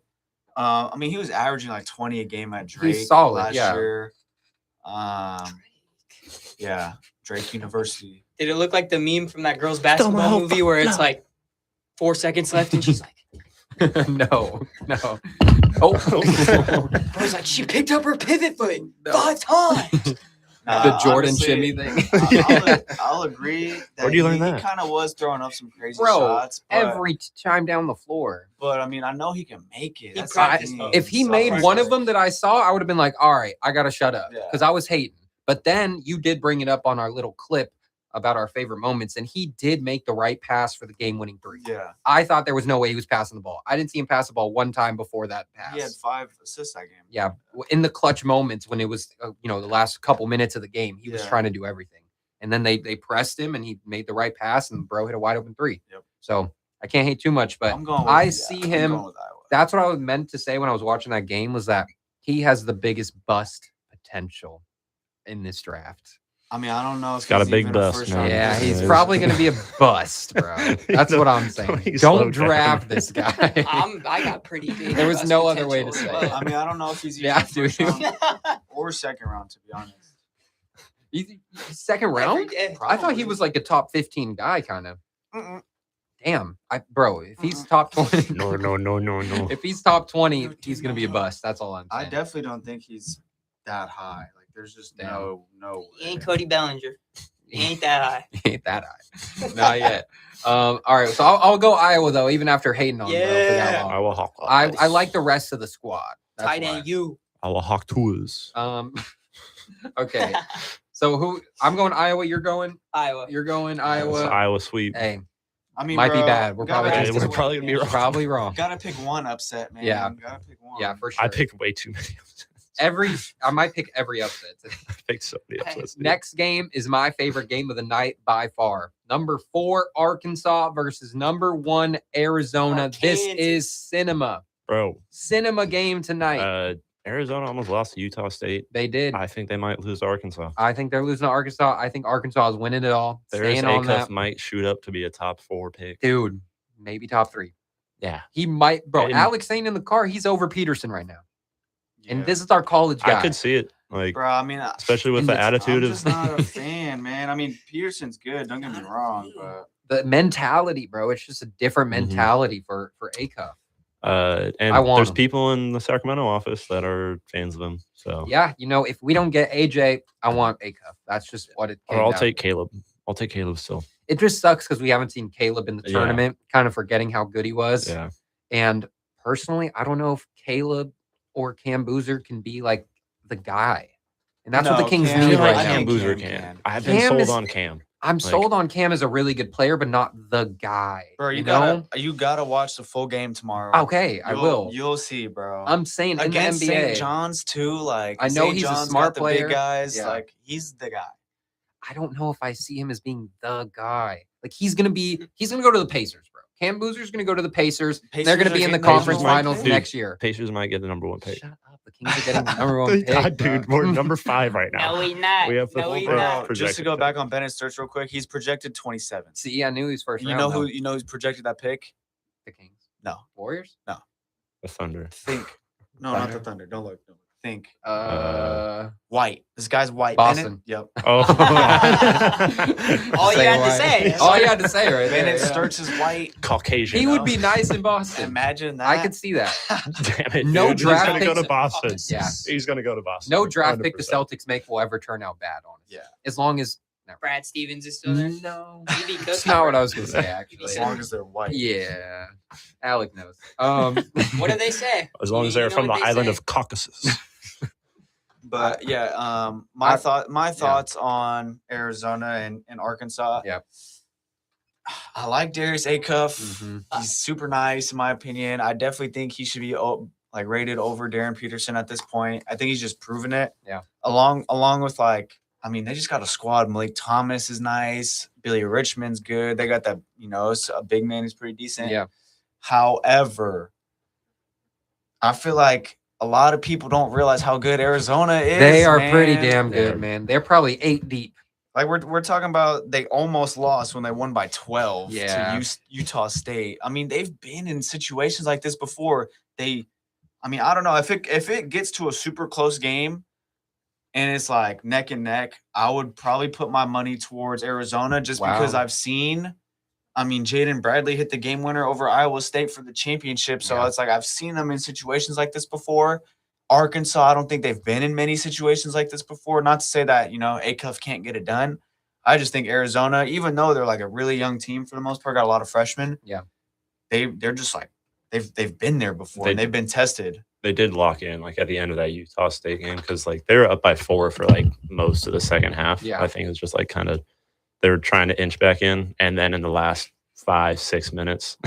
I mean, he was averaging like 20 a game at Drake solid, last yeah. year. Yeah, Drake University. Did it look like the meme from that girls' Tomahawk, basketball movie where it's no. like 4 seconds left and she's like, no. Oh, I was like, she picked up her pivot foot No. 5 times. the Jordan honestly, shimmy thing. I'll agree. That Where'd you learn he that? kind of was throwing up some crazy Bro, shots. But, Every time down the floor. but I mean, I know he can make it. He That's practiced the though. thing. If he So, made practice. one of them that I saw, I would have been like, all right, I got to shut up Yeah. because I was hating. But then you did bring it up on our little clip about our favorite moments, and he did make the right pass for the game-winning 3. Yeah. I thought there was no way he was passing the ball. I didn't see him pass the ball one time before that pass. He had 5 assists that game. Yeah, in the clutch moments when it was, the last couple minutes of the game, he was Yeah. trying to do everything. And then they pressed him, and he made the right pass, and bro hit a wide open 3. Yep. So I can't hate too much, but I'm going I with, see I'm him. going with Iowa. That's what I was meant to say when I was watching that game, was that he has the biggest bust potential in this draft. I mean, I don't know if He's got a he's big even bust, first man. round Yeah, pick. he's Yeah. probably going to be a bust, bro. That's what I'm saying. He's slow Don't down. draft this guy. I got pretty big. There was bust no other way to potential say as it. I mean, I don't know if he's even Yeah, first dude. round or second round, to be honest. He's second round? day. I thought he was like a top 15 guy, kind of. Mm-mm. Damn, bro. If he's top 20, No. if he's top 20, he's gonna be a bust. That's all I'm I saying. definitely don't think he's that high. Like, there's just Damn. no. He ain't Cody Bellinger. He ain't that high. He ain't that high. Not yet. All right, so I'll go Iowa though, even after hating on bro for that Yeah. long. I will hawk. I like the rest of the squad. That's Tight why. end, you. I will hawk tours. Okay. So I'm going Iowa. You're going Iowa. Iowa. It's Iowa sweep. Hey, I mean, might be bro, bad. We're probably gotta just pick we're gonna- probably gonna be wrong. probably wrong. Gotta pick one upset, man. Yeah. Gotta pick one. Yeah, for sure. I picked way too many. I might pick every upset today. I picked so many upsets. dude. Next game is my favorite game of the night by far. Number 4, Arkansas versus number 1, Arizona. This Arkansas. is Bro. cinema game tonight. Arizona almost lost to Utah State. They did. I think they might lose to Arkansas. I think they're losing to Arkansas. I think Arkansas is winning it all. There's Staying on that. might shoot up to be a top 4 pick. Dude, maybe top 3. Yeah. He might, bro. And- Alex saying in the car, he's over Peterson right now. Yeah. And this is our college guy. I could see it. Like, bro. I mean, especially with in the the- attitude I'm of just not a fan, man. I mean, Peterson's good. Don't get me wrong, but The mentality, bro. It's just a different Mhm. mentality for Acuff. and I want there's him. people in the Sacramento office that are fans of him. So Yeah, if we don't get AJ, I want Acuff. That's just what it came or I'll down take to. Caleb. I'll take Caleb still. It just sucks because we haven't seen Caleb in the Yeah. tournament, kind of forgetting how good he was. Yeah. And personally, I don't know if Caleb or Cam Boozer can be like the guy. And that's what the No, Kings Cam- I need feel like right I now. Cam think Boozer Cam can. can. I've been Cam sold is- on Cam. I'm like- sold on Cam as a really good player, but not the guy. bro, you know? gotta watch the full game tomorrow. Okay, I You'll- will. You'll see, bro. I'm saying in Against the NBA. St. John's too. Like, I know St. he's a John's smart got the player. big guys. Yeah. Like, he's the guy. I don't know if I see him as being the guy. Like he's gonna go to the Pacers, bro. Cam Boozer's gonna go to the Pacers. They're Pacers gonna are be in the getting conference Pacers might- finals dude, next year. Pacers might get the number 1 pick. Shut up. The Kings are getting the number 1 pick. Dude, bro. we're number 5 right now. No, we not. We have the no, we full not. pro- Just to projected go pick. back on Bennett's search real quick, he's projected 27. See, I knew he was first You round. know though. who's projected that pick? The Kings. No. Warriors? The Thunder. Think. No, not the Thunder. Don't look. Think. White. This guy's white. Boston. Bennett? Yep. Oh, All you Say had to why. say. All you had to say right there. Bennett yeah. starts as white. Caucasian. He would know? be nice in Boston. Imagine that. I could see that. Damn it. No dude. draft He's gonna go picks- to Boston. Yeah. He's gonna go to Boston. No draft pick the 100%. Celtics make will ever turn out bad, honestly. Yeah. As long as Brad Stevens is still there. no. He'd be That's cooking. not what I was gonna say, As actually. long as they're white. Yeah. Alec knows. What do they say? As long as You they're know from the what they island say. of Caucasus. But yeah, I- my thoughts on Arizona and Arkansas. Yeah. I like Darius Acuff. Mhm. He's super nice in my opinion. I definitely think he should be like rated over Darren Peterson at this point. I think he's just proven it. Yeah. Along with like, I mean, they just got a squad. Malik Thomas is nice. Billy Richmond's good. They got that, a big man who's pretty decent. Yeah. However, I feel like a lot of people don't realize how good Arizona is. They are pretty man. damn They're- good, man. They're probably 8 deep. Like we're talking about, they almost lost when they won by 12 Yeah. to Utah State. I mean, they've been in situations like this before. I don't know if it gets to a super close game and it's like neck and neck, I would probably put my money towards Arizona just because Wow. I've seen. I mean, Jaden Bradley hit the game winner over Iowa State for the championship. So Yeah. it's like I've seen them in situations like this before. Arkansas, I don't think they've been in many situations like this before. Not to say that, Acuff can't get it done. I just think Arizona, even though they're like a really young team for the most part, got a lot of freshmen. Yeah. They're just like they've been there before and they've been tested. They did lock in like at the end of that Utah State game because like they were up by 4 for like most of the second half. Yeah. I think it was just like kind of they were trying to inch back in, and then in the last 5-6 minutes,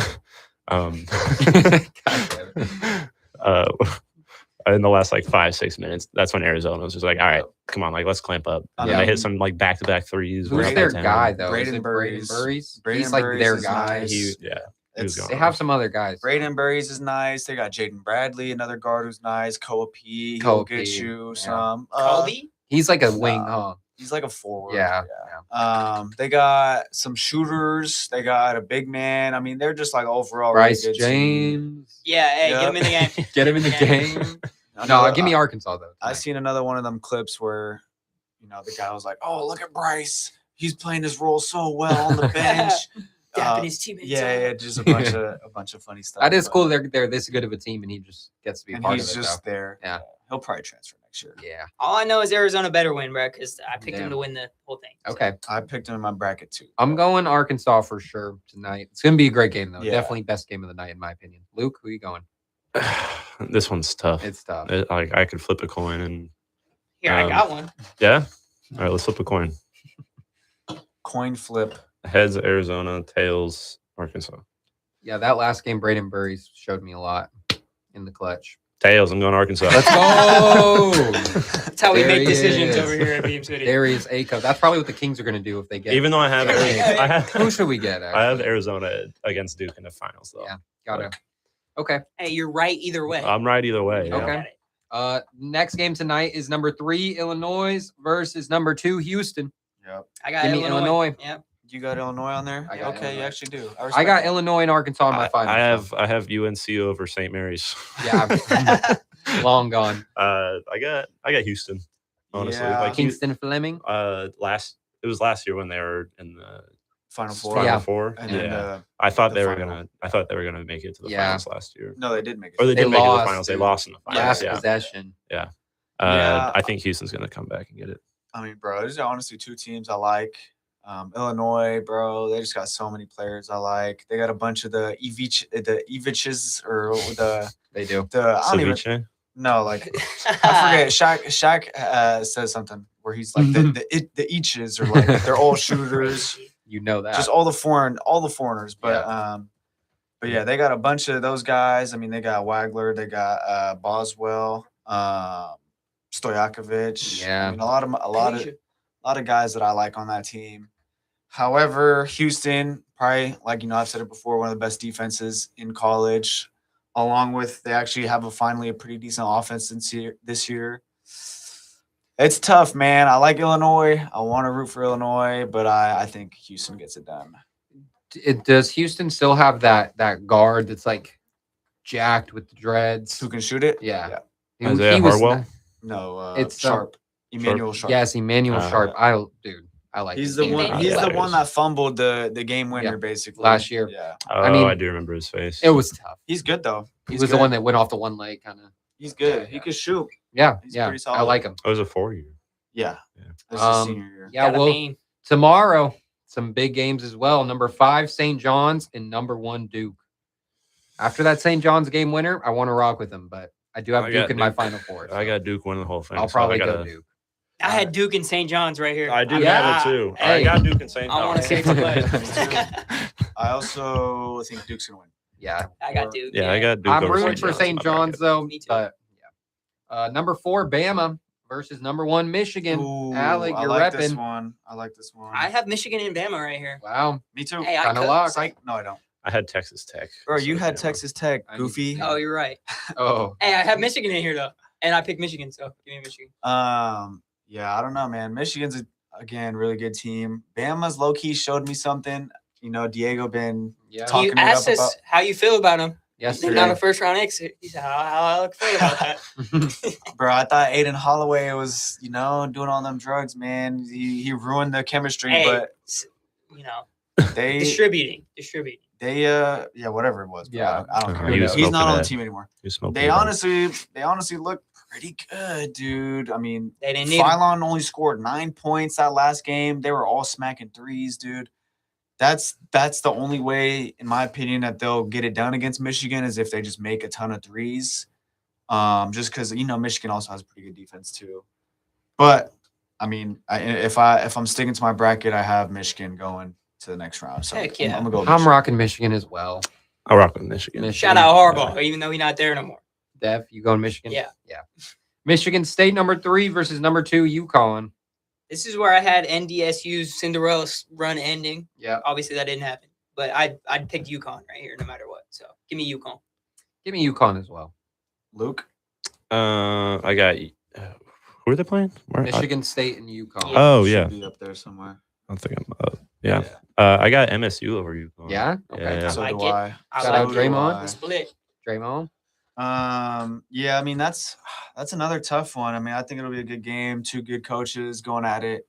in the last like 5-6 minutes, that's when Arizona was just like, all right, come on, like let's clamp up. And then they hit some like back-to-back threes. Who's their guy though? Braden Is it Burries. Burries? Braden He's like Burries their is guy. nice. He was It's- going They have some other guys. Braden Burries is nice. They got Jaden Bradley, another guard who's nice. Koa P. He'll Koa get P, you yeah. some. Colby? He's like a wing, Nah. huh? He's like a forward. Yeah. They got some shooters. They got a big man. I mean, they're just like overall Bryce really good team. James. Yeah, hey, Yep. get him in the game. Get him in the game. No, Another- give me Arkansas though. I seen another one of them clips where, the guy was like, "Oh, look at Bryce. He's playing his role so well on the bench." Dapping his teammates Yeah, up. just a bunch of funny stuff. That is but- cool. They're this good of a team, and he just gets to be a And part he's of it. just there. Yeah. He'll probably transfer next year. Yeah. All I know is Arizona better win, bro, because I picked Damn. him to win the whole thing. so. Okay. I picked him in my bracket too. I'm going Arkansas for sure tonight. It's gonna be a great game though. Yeah. Definitely best game of the night in my opinion. Luke, who are you going? This one's tough. It's tough. Like I could flip a coin and Here, I got one. yeah. All right, let's flip a coin. Coin flip. Heads Arizona, tails Arkansas. Yeah, that last game, Braden Burries showed me a lot in the clutch. Tails. I'm going Arkansas. Let's go. That's how we There make he decisions is. over here at Beam City. Darius Aco. That's probably what the Kings are gonna do if they get. Even though I have, Who should we get? I have Actually? Arizona against Duke in the finals though. Yeah. Gotta. Okay. Hey, you're right either way. I'm right either way. Yeah. Okay. Next game tonight is number 3 Illinois versus number 2 Houston. Yep. I got Give me Illinois. Yep. You got Illinois on there? I got Okay, you Illinois. actually do. I got Illinois and Arkansas in my final. I have UNC over St. Mary's. Yeah, long gone. I got Houston. Honestly, Yeah. like Kingston Fleming. it was last year when they were in the Final Four. Final Yeah. Four. And Yeah, then I thought the they were final. gonna make it to the Yeah. finals last year, no, they did make it. or they They did make it to lost, the finals. They dude. lost in the finals. Last Yeah, possession. yeah. Yeah. I think Houston's gonna come back and get it. I mean, bro, there's honestly 2 teams I like. Illinois, bro, they just got so many players I like. They got a bunch of the Eviches or They do. I don't even Ceviche? know. Like I forget. Shaq says something where he's like the Eaches are like they're all shooters. You know that. Just all the foreigners. But yeah, they got a bunch of those guys. I mean, they got Wagler, they got Boswell, Stojakovic. Yeah. I mean, a lot of guys that I like on that team. However, Houston, probably like I've said it before, one of the best defenses in college. Along with they actually have finally a pretty decent offense this year. It's tough, man. I like Illinois. I want to root for Illinois, but I think Houston gets it done. Does Houston still have that guard that's like jacked with the dreads? Who can shoot it? Yeah. Isaiah Harwell? No, It's, Sharp. Emmanuel Sharp. Yes, Emmanuel Sharp. I like. He's his the one. game. He's the Hilarious. one that fumbled the game winner Yeah. basically Last year. Yeah, Oh, I mean- I do remember his face. It was tough. he's good though. He He's was the good. one that went off the one leg, kind of. He's good. He can shoot. Yeah, He's yeah. pretty I solid. like him. It was a 4-year. Yeah, Yeah. this is senior year. Yeah, Got a well, beam. tomorrow some big games as well. Number 5 St. John's and number 1 Duke. After that St. John's game winner, I want to rock with them, but I do have I Duke got in my Duke. final four. I got Duke winning the whole thing. I'll so probably I go gotta, Duke. I had Duke and St. John's right here. I do Yeah. have it too. Hey. I got Duke and St. I want to John's. see it I also think Duke's gonna win. Yeah, I got Duke. Yeah, I got Duke. I'm over rooting St. for John's St. in my John's bracket. though. Me too. But number 4 Bama versus number 1 Michigan. Ooh, Alec, I you're like this repping. one. I like this one. I have Michigan and Bama right here. Wow, Me too. Hey, I kind of could- locked. Psych. No, I don't. I had Texas Tech. Bro, so you had Bama. Texas Tech. I need Goofy. to- Oh, you're right. Oh, Hey, I have Michigan in here though, and I picked Michigan, so give me Michigan. Yeah, I don't know, man. Michigan's again really good team. Bama's low key showed me something. Diego been yeah. Talking You it asked up us about- how you feel about him. They're Yesterday. not a first round exit. He said, how I look feel about that. bro. I thought Aiden Holloway was doing all them drugs, man. He ruined the chemistry, Hey, but you know, they distributing. yeah, whatever it was. Bro. Yeah. I don't care. He was He's not smoking on the that. team anymore. You smoked They it up. honestly look pretty good, dude. I mean, They didn't need him. Phylon only scored 9 points that last game. They were all smacking threes, dude. That's the only way, in my opinion, that they'll get it done against Michigan is if they just make a ton of threes. Just because Michigan also has pretty good defense too. But I mean, if I'm sticking to my bracket, I have Michigan going to the next round. So Heck yeah. I'm gonna go. I'm Michigan. rocking Michigan as well. I rock with Michigan. Shout out Harbaugh, even though he's not there no more. Dev, you going Michigan? Yeah. Yeah. Michigan State number 3 versus number 2 UConn. This is where I had NDSU's Cinderella run ending. Yeah. Obviously, that didn't happen. But I'd pick UConn right here no matter what. So give me UConn. Give me UConn as well. Luke. I got. Who are they playing? Michigan State and UConn. Oh Should yeah. be up there somewhere. I don't think I'm up. Yeah. I got MSU over UConn. Yeah? Okay. Yeah. So like do it. I. I Shout like out it. Draymond. The split. Draymond. Yeah, I mean that's another tough one. I mean, I think it'll be a good game. 2 good coaches going at it.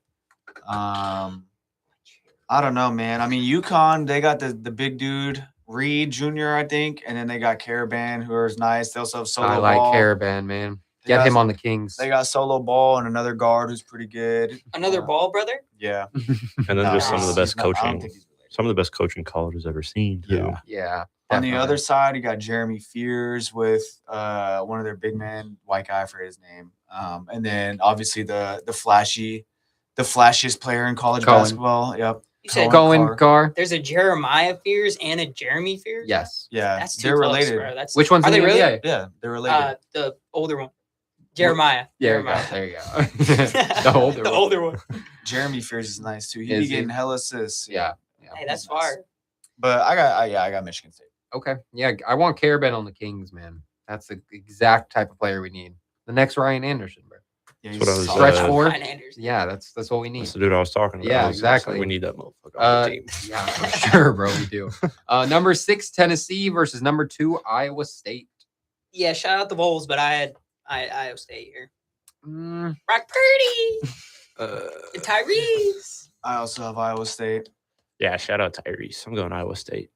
I don't know, man. I mean, UConn, they got the big dude Reed Jr., I think, and then they got Caravan, who is nice. They also have Solo I like Ball. Caravan, man. They Get got- him on the Kings. They got Solo Ball and another guard who's pretty good. Another ball, brother? Yeah. And then No, just some of the best he's not- I don't coaching. think he's related. Some of the best coaching colleges ever seen. Too. Yeah. Yeah. On the definitely. other side, you got Jeremy Fears with one of their big men, white guy, I forget his name. And then obviously the flashiest player in college Cohen. basketball. Yep. You said Going Gar. there's a Jeremiah Fears and a Jeremy Fears? Yes. Yeah. That's too they're close, related. bro. That's, Which one's are in they the really? NBA? Yeah, they're related. The older one. Jeremiah. There you go. Jeremiah. There you go. The older The one. older one. Jeremy Fears is nice too. He Is be he? getting hella assists. Yeah. Hey, that's he's nice. fire. But I got Michigan State. Okay. Yeah. I want Caravan on the Kings, man. That's the exact type of player we need. The next Ryan Anderson, bro. Yeah, That's what I was, Stretch uh, forward. Ryan Anderson. Yeah, that's what we need. That's the dude I was talking about. Yeah, I was like, exactly. We need that motherfucker on the team. Yeah, for sure, bro. We do. Number 6, Tennessee versus number 2, Iowa State. Yeah, shout out the Vols, but I had Iowa State here. Brock Purdy. And Tyrese. I also have Iowa State. Yeah, shout out Tyrese. I'm going Iowa State.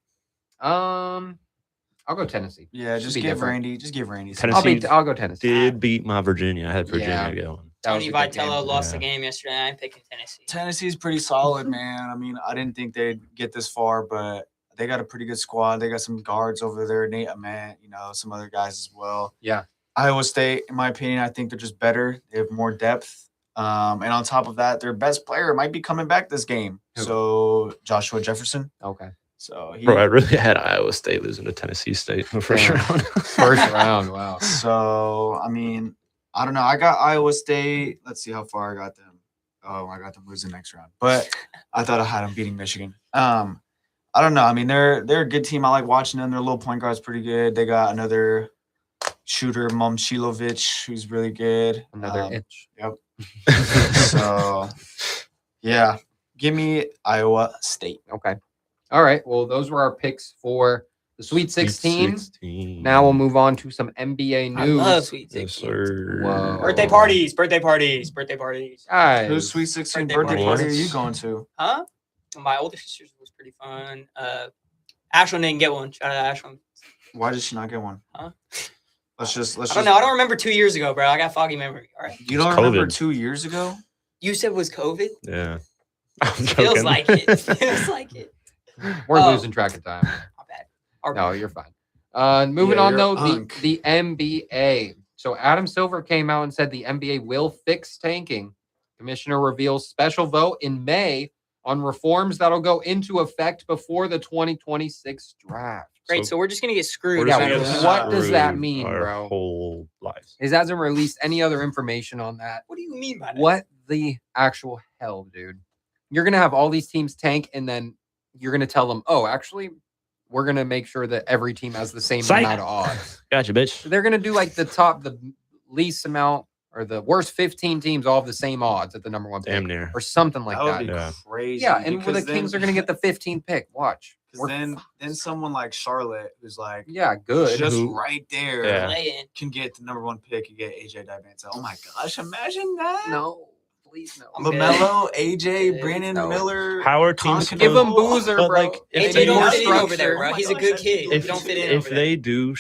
I'll go Tennessee. Yeah, Should just be give different. Randy. Just give Randy. some- Tennessee I'll go Tennessee. Did beat my Virginia. I had Virginia Yeah. going. That was Tony a good game. Vitello lost the Yeah. game yesterday. I'm picking Tennessee. Tennessee's pretty solid, man. I mean, I didn't think they'd get this far, but they got a pretty good squad. They got some guards over there, Nate Ament, some other guys as well. Yeah. Iowa State, in my opinion, I think they're just better. They have more depth. And on top of that, their best player might be coming back this game. Who? So Joshua Jefferson. Okay. So he Bro, I really had Iowa State losing to Tennessee State in the first Damn. round. First round. Wow. So I mean, I don't know. I got Iowa State. Let's see how far I got them. Oh, I got them losing next round. But I thought I had them beating Michigan. I don't know. I mean, they're a good team. I like watching them. Their little point guard's pretty good. They got another shooter, Momchilovic, who's really good. Another itch. Yep. So yeah, give me Iowa State. Okay. All right. Well, those were our picks for the Sweet 16. Now we'll move on to some NBA I news. love Sweet Yes, 16. sir. Whoa. Birthday parties. Birthday parties. Birthday parties. Guys, Whose Sweet 16 Birthday birthday party are parties. you going to? Huh? My older sister's was pretty fun. Ashland didn't get one. Shout out to Ashland. Why did she not get one? Huh? Let's I just. don't know. I don't remember 2 years ago, bro. I got foggy memory. All right. You don't It's remember COVID. 2 years ago? You said was COVID? Yeah. I'm Feels joking. like it. Feels like it. we're Oh. losing track of time. My bad. Our No, you're fine. Moving Yeah, on you're though, unk. the NBA. So Adam Silver came out and said the NBA will fix tanking. Commissioner reveals special vote in May on reforms that'll go into effect before the 2026 draft. Great. So we're just gonna get screwed. We're no just Yeah, matter gonna what. what does that screw mean, our bro? Whole lives. It hasn't released any other information on that. What do you mean by that? What the actual hell, dude? You're gonna have all these teams tank, and then you're gonna tell them, "Oh, actually, we're gonna make sure that every team has the same Psych. amount of odds." Gotcha, bitch. They're gonna do like the least amount, or the worst 15 teams all have the same odds at the number one Damn pick, near. or something like that that. would be Yeah. crazy. Yeah, and the because Kings then- are gonna get the 15th pick. Watch. Because then someone like Charlotte, who's like Yeah, good. just Who- right there, Yeah. Playing. can get the number one pick and get AJ Divanza. Oh my gosh, imagine that. No, please no. I'm good. LaMelo, AJ, Yeah, Brandon no. Miller. How are teams Concan- Give him supposed- Boozer, but, bro. like, if AJ they don't do fit in over structure- there, bro. Oh my He's a gosh, good that's kid. cool. You don't fit in if over there. they do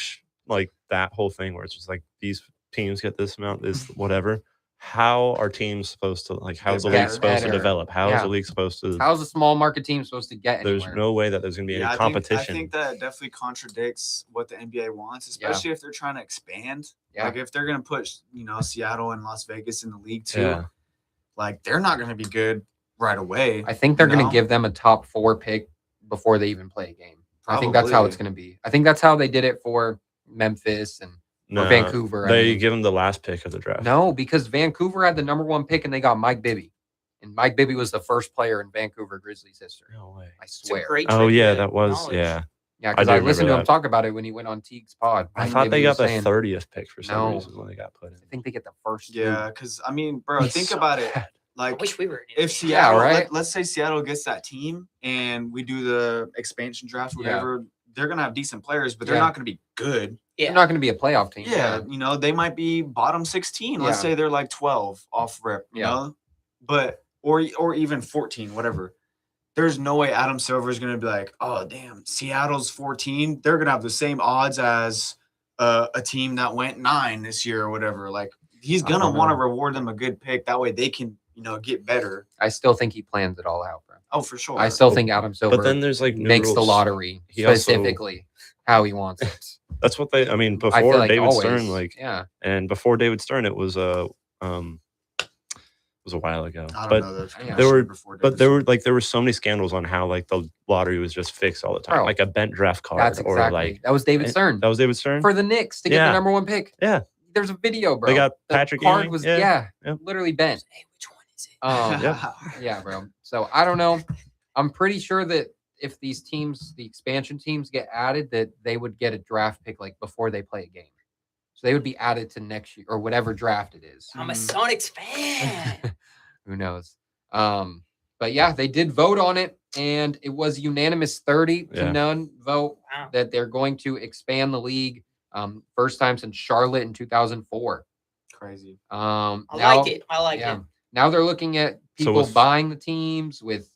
like that whole thing where it's just like these teams get this amount, this whatever, how are teams supposed to how's the Get league supposed better. to develop? How is Yeah. the league supposed to How's a small market team supposed to get there's anywhere? no way that there's gonna be any I competition. think that definitely contradicts what the NBA wants, especially if they're trying to expand. Yeah. Like if they're gonna put Seattle and Las Vegas in the league too. Yeah. like they're not going to be good right away. I think they're you going know? to give them a top 4 pick before they even play a game. I think that's how Probably. it's going to be. I think that's how they did it for Memphis and No, Vancouver. They give him the last pick of the draft. No, because Vancouver had the number 1 pick and they got Mike Bibby. And Mike Bibby was the first player in Vancouver Grizzlies history. No way. I It's a swear. great Oh, yeah, trivia that was, knowledge. yeah. Yeah, I because do I remember listened to him that. talk about it when he went on Teague's pod. I Mike thought Bibby they got was the saying, 30th pick for some No. reason when they got put in. I think they get the first. Yeah, because I mean, bro, He's think so about it. bad. I Like, wish we were in if it. Seattle, right? let's say Seattle gets that team and we do the expansion draft, Yeah. whatever, they're gonna have decent players, but they're Yeah. not gonna be good. Yeah. They're not going to be a playoff team. Yeah, you know, they might be bottom 16. Let's Yeah. say they're like 12 off rip, you Yeah. know, but or even 14, whatever. There's no way Adam Silver is gonna be like, oh damn, Seattle's 14. They're gonna have the same odds as a team that went 9 this year or whatever. Like he's I gonna don't want to know. reward them a good pick. That way they can, you know, get better. I still think he plans it all out, bro. Oh, for sure. I still think Adam Silver But then there's like new makes the rules. lottery He also- specifically how he wants it. That's what they. I mean, I before feel like David always, Stern, like, yeah. and before David Stern, it was a while ago. I don't But know. Yeah. there were- before but Davis. there were so many scandals on how like the lottery was just fixed all the time, Bro, like a bent draft card That's or exactly. like That was David and Stern that was David Stern. for the Knicks to get the Yeah. number 1 pick. Yeah. There's a video, bro. They got The Patrick card Ewing, was yeah. literally bent. Hey, which one is it? Yeah. Yeah, bro. So I don't know. I'm pretty sure that if these teams, the expansion teams, get added, that they would get a draft pick like before they play a game. So they would be added to next year or whatever draft it is. I'm a Sonics fan. Who knows? But yeah, they did vote on it, and it was unanimous 30 to Yeah. none vote Wow. that they're going to expand the league. First time since Charlotte in 2004. Crazy. I Now- like it. I like yeah. it. Now they're looking at people with- buying the teams with,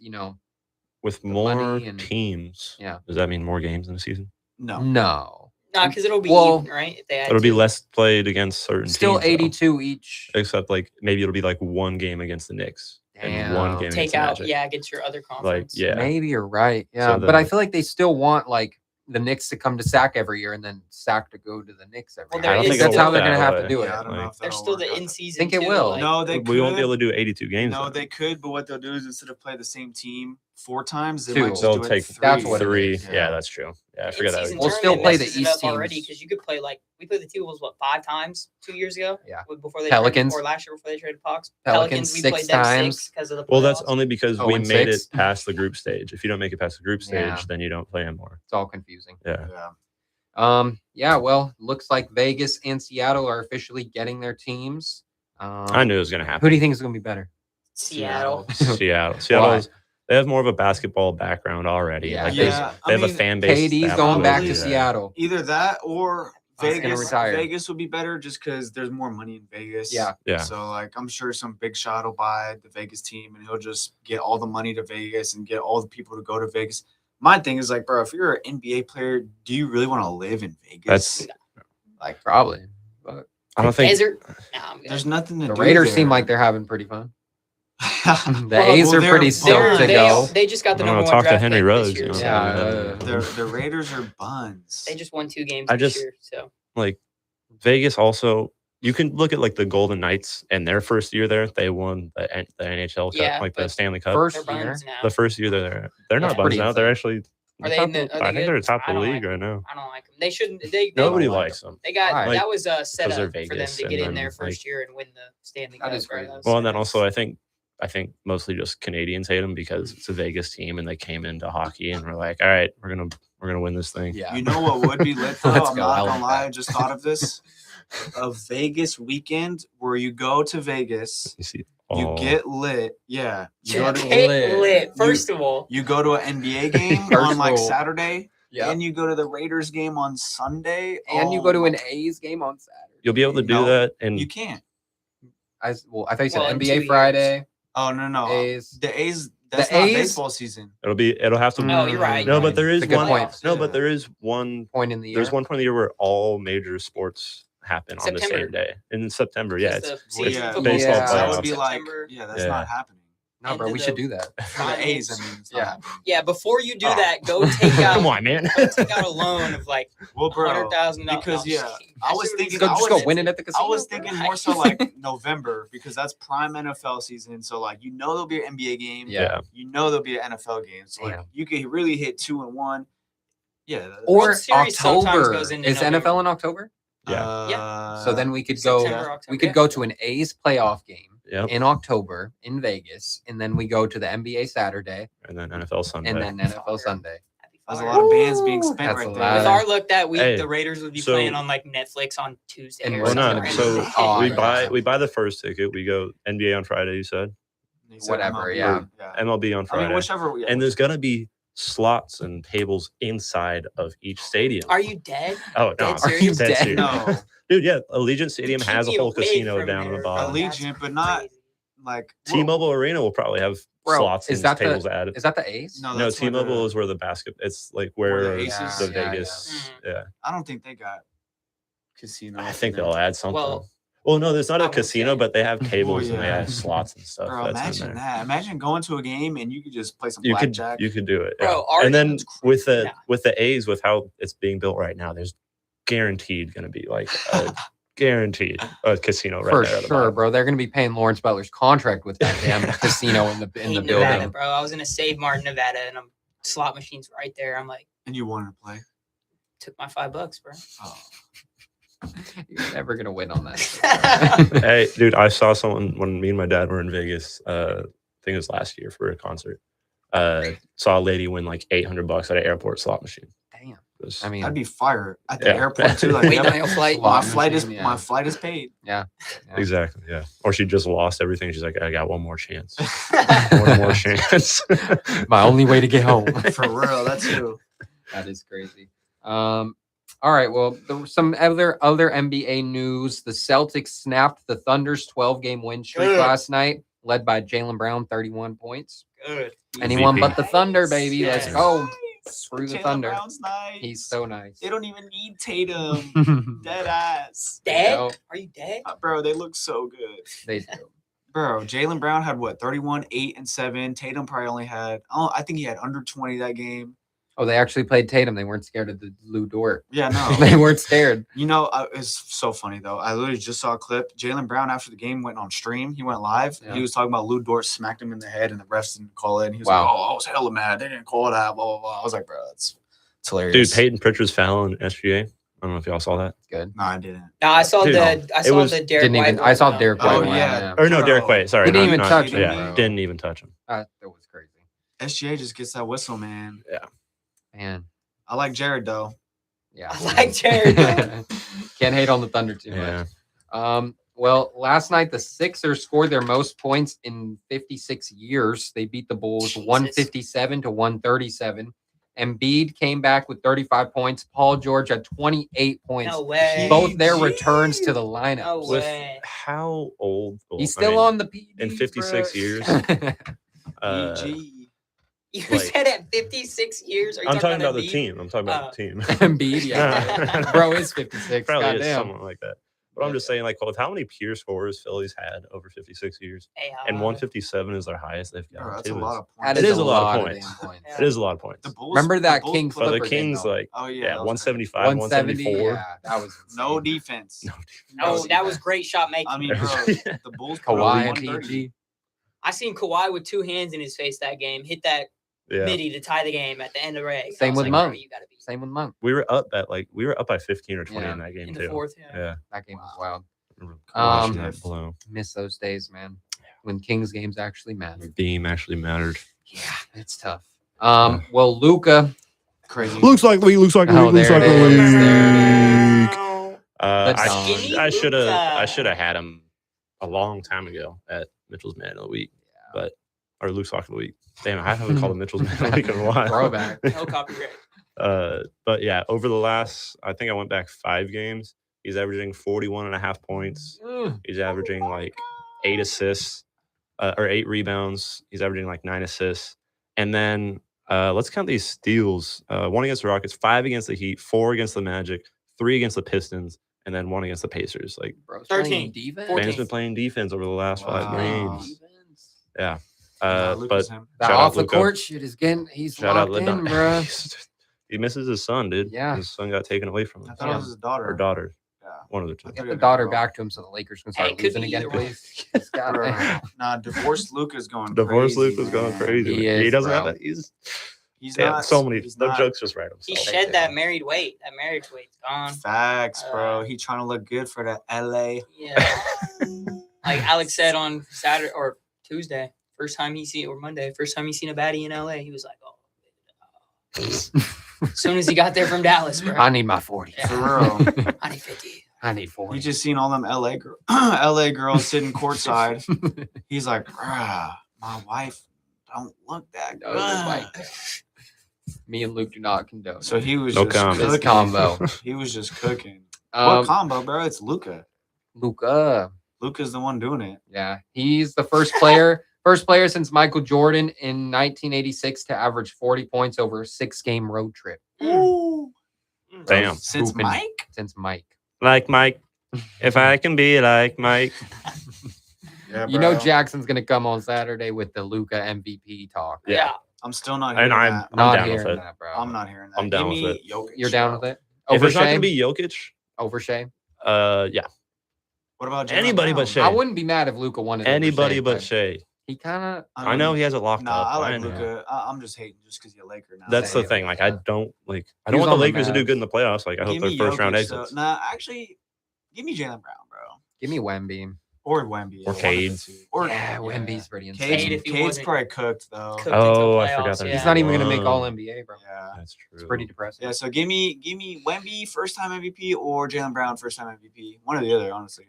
with the more money and- teams. Yeah. Does that mean more games in a season? No. no. No, because it'll be Well, even, right? If they add It'll be two. less played against certain Still teams. though. 82 each. Except like maybe it'll be like 1 game against the Knicks and 1 Damn. game Take against the out, Magic. yeah, against your other conference. yeah. Maybe you're right. Yeah. So but I then- feel like they still want like the Knicks to come to SAC every year and then SAC to go to the Knicks every Well, year. there I don't is think that's still how they're that going to have to way. do Yeah, it. I don't know Like- if There's that'll still the work out. in season. Think it will. No, they We won't be could. able to do 82 games. No, then. they could, but what they'll do is instead of play the same team 4 times, they Two. might just They'll do take it 3. That's what it 3. is, Yeah, that's true. Yeah, I forgot that. In-season We'll tournament still play the messes it up East already teams. because you could play like we played the T-Wolves 5 times 2 years ago. Yeah. Before they Pelicans. traded, or last year before they traded Pucks. Pelicans we 6 played them times. 6 because of the. Well, that's playoffs. only because Oh, we and made 6? it past the group stage. If you don't make it past the group stage, Yeah. then you don't play anymore. It's all confusing. Yeah. Yeah. Yeah, well, looks like Vegas and Seattle are officially getting their teams. I knew it was going to Who happen. do you think is going to be better? Seattle. Seattle. Why? Seattle's, they have more of a basketball background already. Yeah. Like Yeah, they have I a mean, fan base. KD's that going will back do to that. Seattle. Either that or He's gonna Vegas. retire. Vegas would be better just because there's more money in Vegas. Yeah. Yeah. So like I'm sure some big shot will buy the Vegas team and he'll just get all the money to Vegas and get all the people to go to Vegas. My thing is like, bro, if you're an NBA player, do you really want to live in Vegas? That's- Like probably. But I don't think. Desert. Nah, I'm good. There's nothing to the do. Raiders there. seem like they're having pretty fun. The Well, A's are they're- pretty stoked to they, go. they just got the I don't number know, one talk to draft Henry pick Ruggs, this year. you know. So Yeah, The Raiders are buns. they just won 2 games I this just- year. So like Vegas also. You can look at like the Golden Knights and their first year there, they won the NHL Cup, Yeah, like the but Stanley Cup. First they're year. buns now. The first year they're there, they're Yeah. not buns Pretty now. They're insane. actually. Are they top in the- of- are they I think good? they're top I of the don't league like right now. I don't like them. They shouldn't. They Nobody like likes them. They got Why? that was set 'Cause they're up for them Vegas, to and get in then, there first like- year and win the Stanley That Cup. is right? crazy. That was Well, so and then nice. also I think mostly just Canadians hate them because it's a Vegas team and they came into hockey and we're like, all right, we're gonna win this thing. Yeah. You know what would be lit though? Let's I'm go. not I gonna like lie, that. I just thought of this. A Vegas weekend where you go to Vegas, You see, you oh, get lit. Yeah. You go to Get lit. First of all, you go to an NBA game First on like of all, Saturday, Yeah. and you go to the Raiders game on Sunday, And you Oh go to an my- A's game on Saturday. you'll be able to do No, that and You can't. I thought you said Well, in 2 NBA years. Friday. Oh no. A's. The A's. That's The not A's- baseball season. it'll have to. No, you're right. No, but there is It's a good one. point. No, but there is one. Point in the year. There's one point of the year where all major sports happen on the September. same day in September. Yeah, Just it's the season yeah, football baseball starts that in would be like, September. yeah, that's Yeah. not happening. No, end bro, of we the should do that. For the A's, I mean. It's not Yeah. happening. Yeah, before you do Oh. that, go take out. Come on, man. Go take out a loan of like Well, bro, $100,000. because I was thinking, Go, I just was, go win it at the casino. I was bro. thinking more so like November because that's prime NFL season. So like there'll be an NBA game. Yeah. There'll be an NFL game. So like Damn. you could really hit 2 and 1. Yeah. Or World Series sometimes October. goes into Is November. NFL in October? Yeah. So then we could September, go. October, We could yeah. go to an A's playoff game Yep. in October in Vegas, and then we go to the NBA Saturday, And then NFL Sunday. and then NFL Sunday. There's a lot of bands being spent That's right a there. lot. With our luck that week, Hey, the Raiders would be so- playing on like Netflix on Tuesday. And or we're Well, not. something. no. So Oh, we yeah. buy the first ticket. We go NBA on Friday. You said They said Whatever, MLB, yeah. MLB on I Friday. mean, whichever. Yeah, and there's gonna be slots and tables inside of each stadium. Are you dead? Oh no, dead I'm serious? dead Dead? serious. no Dude. Yeah, Allegiant Stadium Keep has a me whole away casino from down on the there, bottom. bro. Allegiant, That's but not crazy. like T-Mobile Arena will probably have Bro, slots is and that the- tables added. Is that the A's? No, No, that's where T-Mobile the- is where the basket. It's like Where where the the Aces- Yeah, Vegas. yeah. Yeah, I don't think they got casino. I think they'll add something. Well, Well, no, there's not I a would casino, say- but they have tables and they yeah. have slots and stuff. Bro, that's in imagine there. that. Imagine going to a game and you could just play some You could blackjack. do it. Bro, yeah. our- And then that's with crazy. the Yeah. with the A's, with how it's being built right now, there's guaranteed going to be like a guaranteed a casino right For there. at the sure, bottom. bro. They're going to be paying Lawrence Butler's contract with that damn casino in the hate building. Nevada, bro. I was in a Save Mart, Nevada, and slot machines right there. I'm like, and you wanted to play. took my $5, bro. Oh. You're never going to win on that. Hey, dude, I saw someone when me and my dad were in Vegas. I think it was last year for a concert. Saw a lady win like $800 at an airport slot machine. Damn. It was- I mean, I'd be fired at the Yeah. airport too. Like, Wait, yeah, no flight. Slot my flight is machine, yeah. my flight is paid. yeah. exactly, yeah. Or she just lost everything. She's like, I got one more chance. One more chance. My only way to get home. For real, that's true. That is crazy. All right. Well, there were some other NBA news. The Celtics snapped the Thunder's 12-game win streak Good. last night, led by Jaylen Brown, 31 points. Good. Anyone MVP. but the Thunder, baby. Let's Yes. go. Nice. Screw the Jaylen Thunder. Brown's nice. He's so nice. They don't even need Tatum. Dead ass. Dead? know. Are you dead? Bro, they look so good. They do. Bro, Jaylen Brown had what, 31, 8, and 7. Tatum probably only had, I think he had under 20 that game. Oh, they actually played Tatum. They weren't scared of the Lou Dort. Yeah, no. They weren't scared. You know, it's so funny though. I literally just saw a clip. Jaylen Brown after the game went on stream. He went live. Yeah. He was talking about Lou Dort smacked him in the head and the refs didn't call it. And he was Wow. like, "Oh, I was hella mad. They didn't call that." Blah blah blah. I was like, "Bro, it's hilarious." Dude, Peyton Pritchard's foul in SGA. I don't know if y'all saw that. Good. No, I didn't. No, I saw Dude, the Derek Didn't even. White I saw one, Derek though. White. Oh, one, yeah. Or no, Bro. Derek White. Sorry. He didn't even not- touch him, Yeah, bro. didn't even touch him. That was crazy. SGA just gets that whistle, man. Man. I like Jared though. Yeah. I like Jared. Can't hate on the Thunder too Yeah. much. Well, last night the Sixers scored their most points in 56 years. They beat the Bulls Jesus. 157 to 137. Embiid came back with 35 points. Paul George had 28 points. No way. Both their PG. returns to the lineup. No With way. how old? well, He's I still mean, on the PGs, in 56 bro. years. PG. You like- said at 56 years? Are you I'm talking about the Embiid? team. I'm talking about the team. Embiid, yeah. Bro is 56. Probably is Goddamn. someone like that. But I'm just saying, like, with how many pure scorers Philly's had over 56 years, Hey, and 157 is their highest they've got. Bro, that's too. a lot of That points. It is a lot of damn points. points. It is a lot of points. The Bulls, Remember that the Bulls Kings But the Clippers game, Kings, though. like, Oh yeah, yeah, that was crazy. 175, 174. Yeah, that was No insane. defense. No, Oh, that was great shot making. I mean, bro, Yeah. the Bulls put up Kawhi and 130. PG. I seen Kawhi with two hands in his face that game, hit that Yeah. midi to tie the game at the end of the reg. Same I was with like, Monk. bro, you gotta be Same with Monk. We were up by 15 or 20 Yeah. in that game in too. the fourth. Yeah. Yeah. That game was wild. Watching that blow. Miss those days, man. When Kings games actually matter. Beam actually mattered. Yeah, it's tough. Well, Luca. Crazy. Looks like the league. Looks like Oh, there it is. There it is. Let's I should Luka. have had him a long time ago at Mitchell's Man of the Week, but or Luke's Talk of the Week. Damn, I haven't called him Mitchell's Man of the Week in a while. Throwback. No copyright. But yeah, over the last, I think I went back 5 games. He's averaging 41.5 points. He's averaging like 8 assists or 8 rebounds. He's averaging like 9 assists. And then let's count these steals. 1 against the Rockets, 5 against the Heat, 4 against the Magic, 3 against the Pistons, and then 1 against the Pacers. Like, Bro's 13, playing defense. 14. man's been playing defense over the last 5 Wow. games. Yeah. Luka's But him. That Shout out off the Luka. court shit is getting. He's shout out locked in, Ladon. bro. He misses his son, dude. Yeah. His son got taken away from him. I thought it was his daughter. Or daughter. Yeah. One of the two. I Get thought the it daughter was back to him so the Lakers can start Hey, it could losing be again, either one. please. He's got Bro, it. nah, divorced Luka's going Divorce crazy. Luke was going man. crazy. He He is, doesn't bro. have it. He's He's yeah, not. so many. He's The not- jokes just write He himself. shed that married weight. That marriage weight's gone. Facts, bro. He trying to look good for the LA. Yeah. Like Alex said on Saturday or Tuesday, first time he seen or Monday, first time he seen a baddie in LA, he was like, "Oh." As soon as he got there from Dallas, bro. I need my 40. Yeah. For real. I need 50. I need 40. He just seen all them LA girls sitting courtside. He's like, bruh, my wife don't look that No, good. like- Me and Luke do not condone. So he was No just comment. this cooking. combo. He was just cooking. What Um, combo, bro? It's Luka. Luka. Luka's the one doing it. Yeah, he's the first player since Michael Jordan in 1986 to average 40 points over a 6-game road trip. Ooh. Damn. Since Hooping. Mike? Since Mike. Like Mike. If I can be like Mike. Yeah, You know bro. Jackson's gonna come on Saturday with the Luka MVP talk. Yeah. I'm still not hearing And I'm that. Not down with hearing it. that, bro. I'm not hearing that. I'm down Give with me Jokic, You're down bro. with it? If Over it's not Shea? gonna be Jokic, Over Shea? yeah. What about Jaylen Anybody but Brown? Shea. I wouldn't be mad if Luka won it. over Anybody Shea, but Shea. He kind of. I know he has it locked Nah, up. I like know. Luka. I'm just hating just because you're a Laker now. That's the Same, thing. Like yeah. I don't He want was the on the Lakers to do Mavs. good in the playoffs. Like I hope Give they're me first round Jokic, exits. though. Nah, actually, give me Jaylen Brown, bro. Give me Wemby. Or Wemby. Or one of the Cade. two. Or Yeah, Wemby's pretty insane. Cade Cade's, if he Cade's wasn't probably cooked though. cooked Oh, until I forgot playoffs, that yeah. He's not even gonna make Whoa. All NBA, bro. Yeah. That's true. It's pretty depressing. Yeah, so give me Wemby first time MVP or Jaylen Brown first time MVP. One or the other, honestly.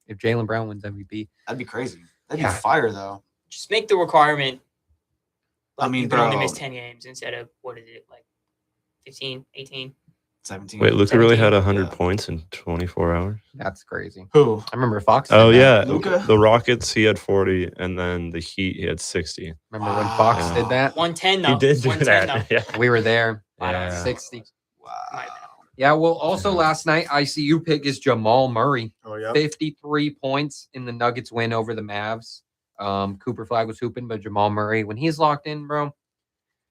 If Jaylen Brown wins MVP, That'd be crazy. That'd Yeah. be fire though. Just make the requirement. I mean, you can only bro. miss 10 games instead of, what is it, like 15, 18? 17. Wait, Luka really had 17. 100 Yeah. points in 24 hours. that's crazy. Who? I remember Fox. Oh did yeah, that. Luka? the Rockets he had 40, and then the Heat he had 60. Remember when Fox Wow. did that? 110, though. He did do 110, that. though. Yeah. We were there. Yeah. 60. Wow. Might- Yeah. Well, also last night, ICU pick is Jamal Murray. Oh yeah. 53 points in the Nuggets win over the Mavs. Cooper Flag was hooping, but Jamal Murray, when he's locked in, bro.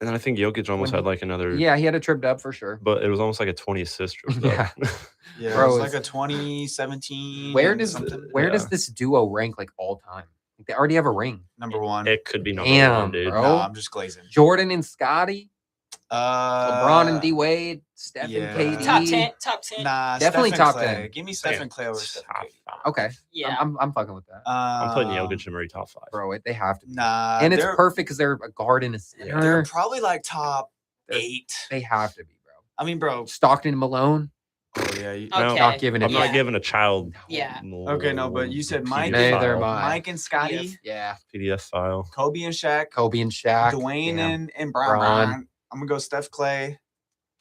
And then I think Jokic almost When had like another. Yeah, he had a tripped up for sure. But it was almost like a 20 assist trip. Yeah. Yeah, Bro, it was it's- like a 2017. Where does something. where does Yeah. this duo rank like all time? Like, they already have a ring. Number one? It could be number Damn, one, dude. bro. Nah, I'm just glazing. Jordan and Scotty, LeBron and D D. Wade, Steph yeah. and KD. Top 10. Top 10. Nah, Definitely Steph and top Clay. 10. Give me Steph and Clay over Steph and Top KD. five. Okay, Yeah. I'm fucking with that, I'm putting Jokic and Murray top 5. bro. They have to, be. Nah, and it's they're- perfect because they're a guard and a They're center. probably like top They're- 8. They have to be, bro. I mean, bro. Stockton and Malone, Oh yeah. You, No, Okay. not giving it. I'm Yeah. not giving a child. Yeah. Okay, no, but you said Mike. PDF Neither file. am I. Mike and Scotty, Yeah, PDF file. Kobe and Shaq, Kobe and Shaq, Dwayne damn. and Brown. Bron. I'm gonna go Steph Clay.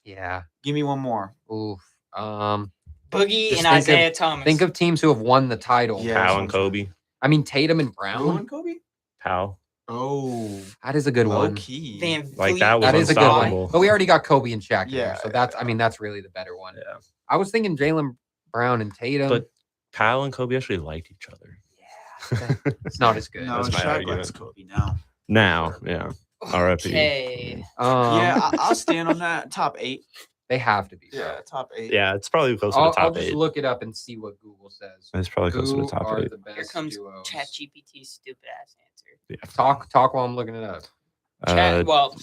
Yeah. Give me one more. Oof. Boogie Just and Isaiah Thomas. Think of teams who have won the title. Yeah. Powell that's and what I'm Kobe. I mean Tatum and Who Brown. and Kobe? Powell. Oh, That is a good low one. key. Van Like, Vliet. that was That is a good one. unstoppable. But we already got Kobe and Shaq. Yeah. Yeah, So that's, I mean, that's really the better one. Yeah. I was thinking Jaylen Brown and Tatum. But Powell and Kobe actually liked each other. it's not as good. No, That's my Shaq argument. likes Kobe now. Now, yeah. R.I.P. Okay. Yeah, I'll stand on that. Top 8. They have to be. bro. Yeah, top 8. Yeah, it's probably close to I'll, the top I'll just 8. look it up and see what Google says. It's probably close to Who the top are 8. the best Here comes duos? ChatGPT's stupid ass answer. Yeah. Talk while I'm looking it up. Chat, well,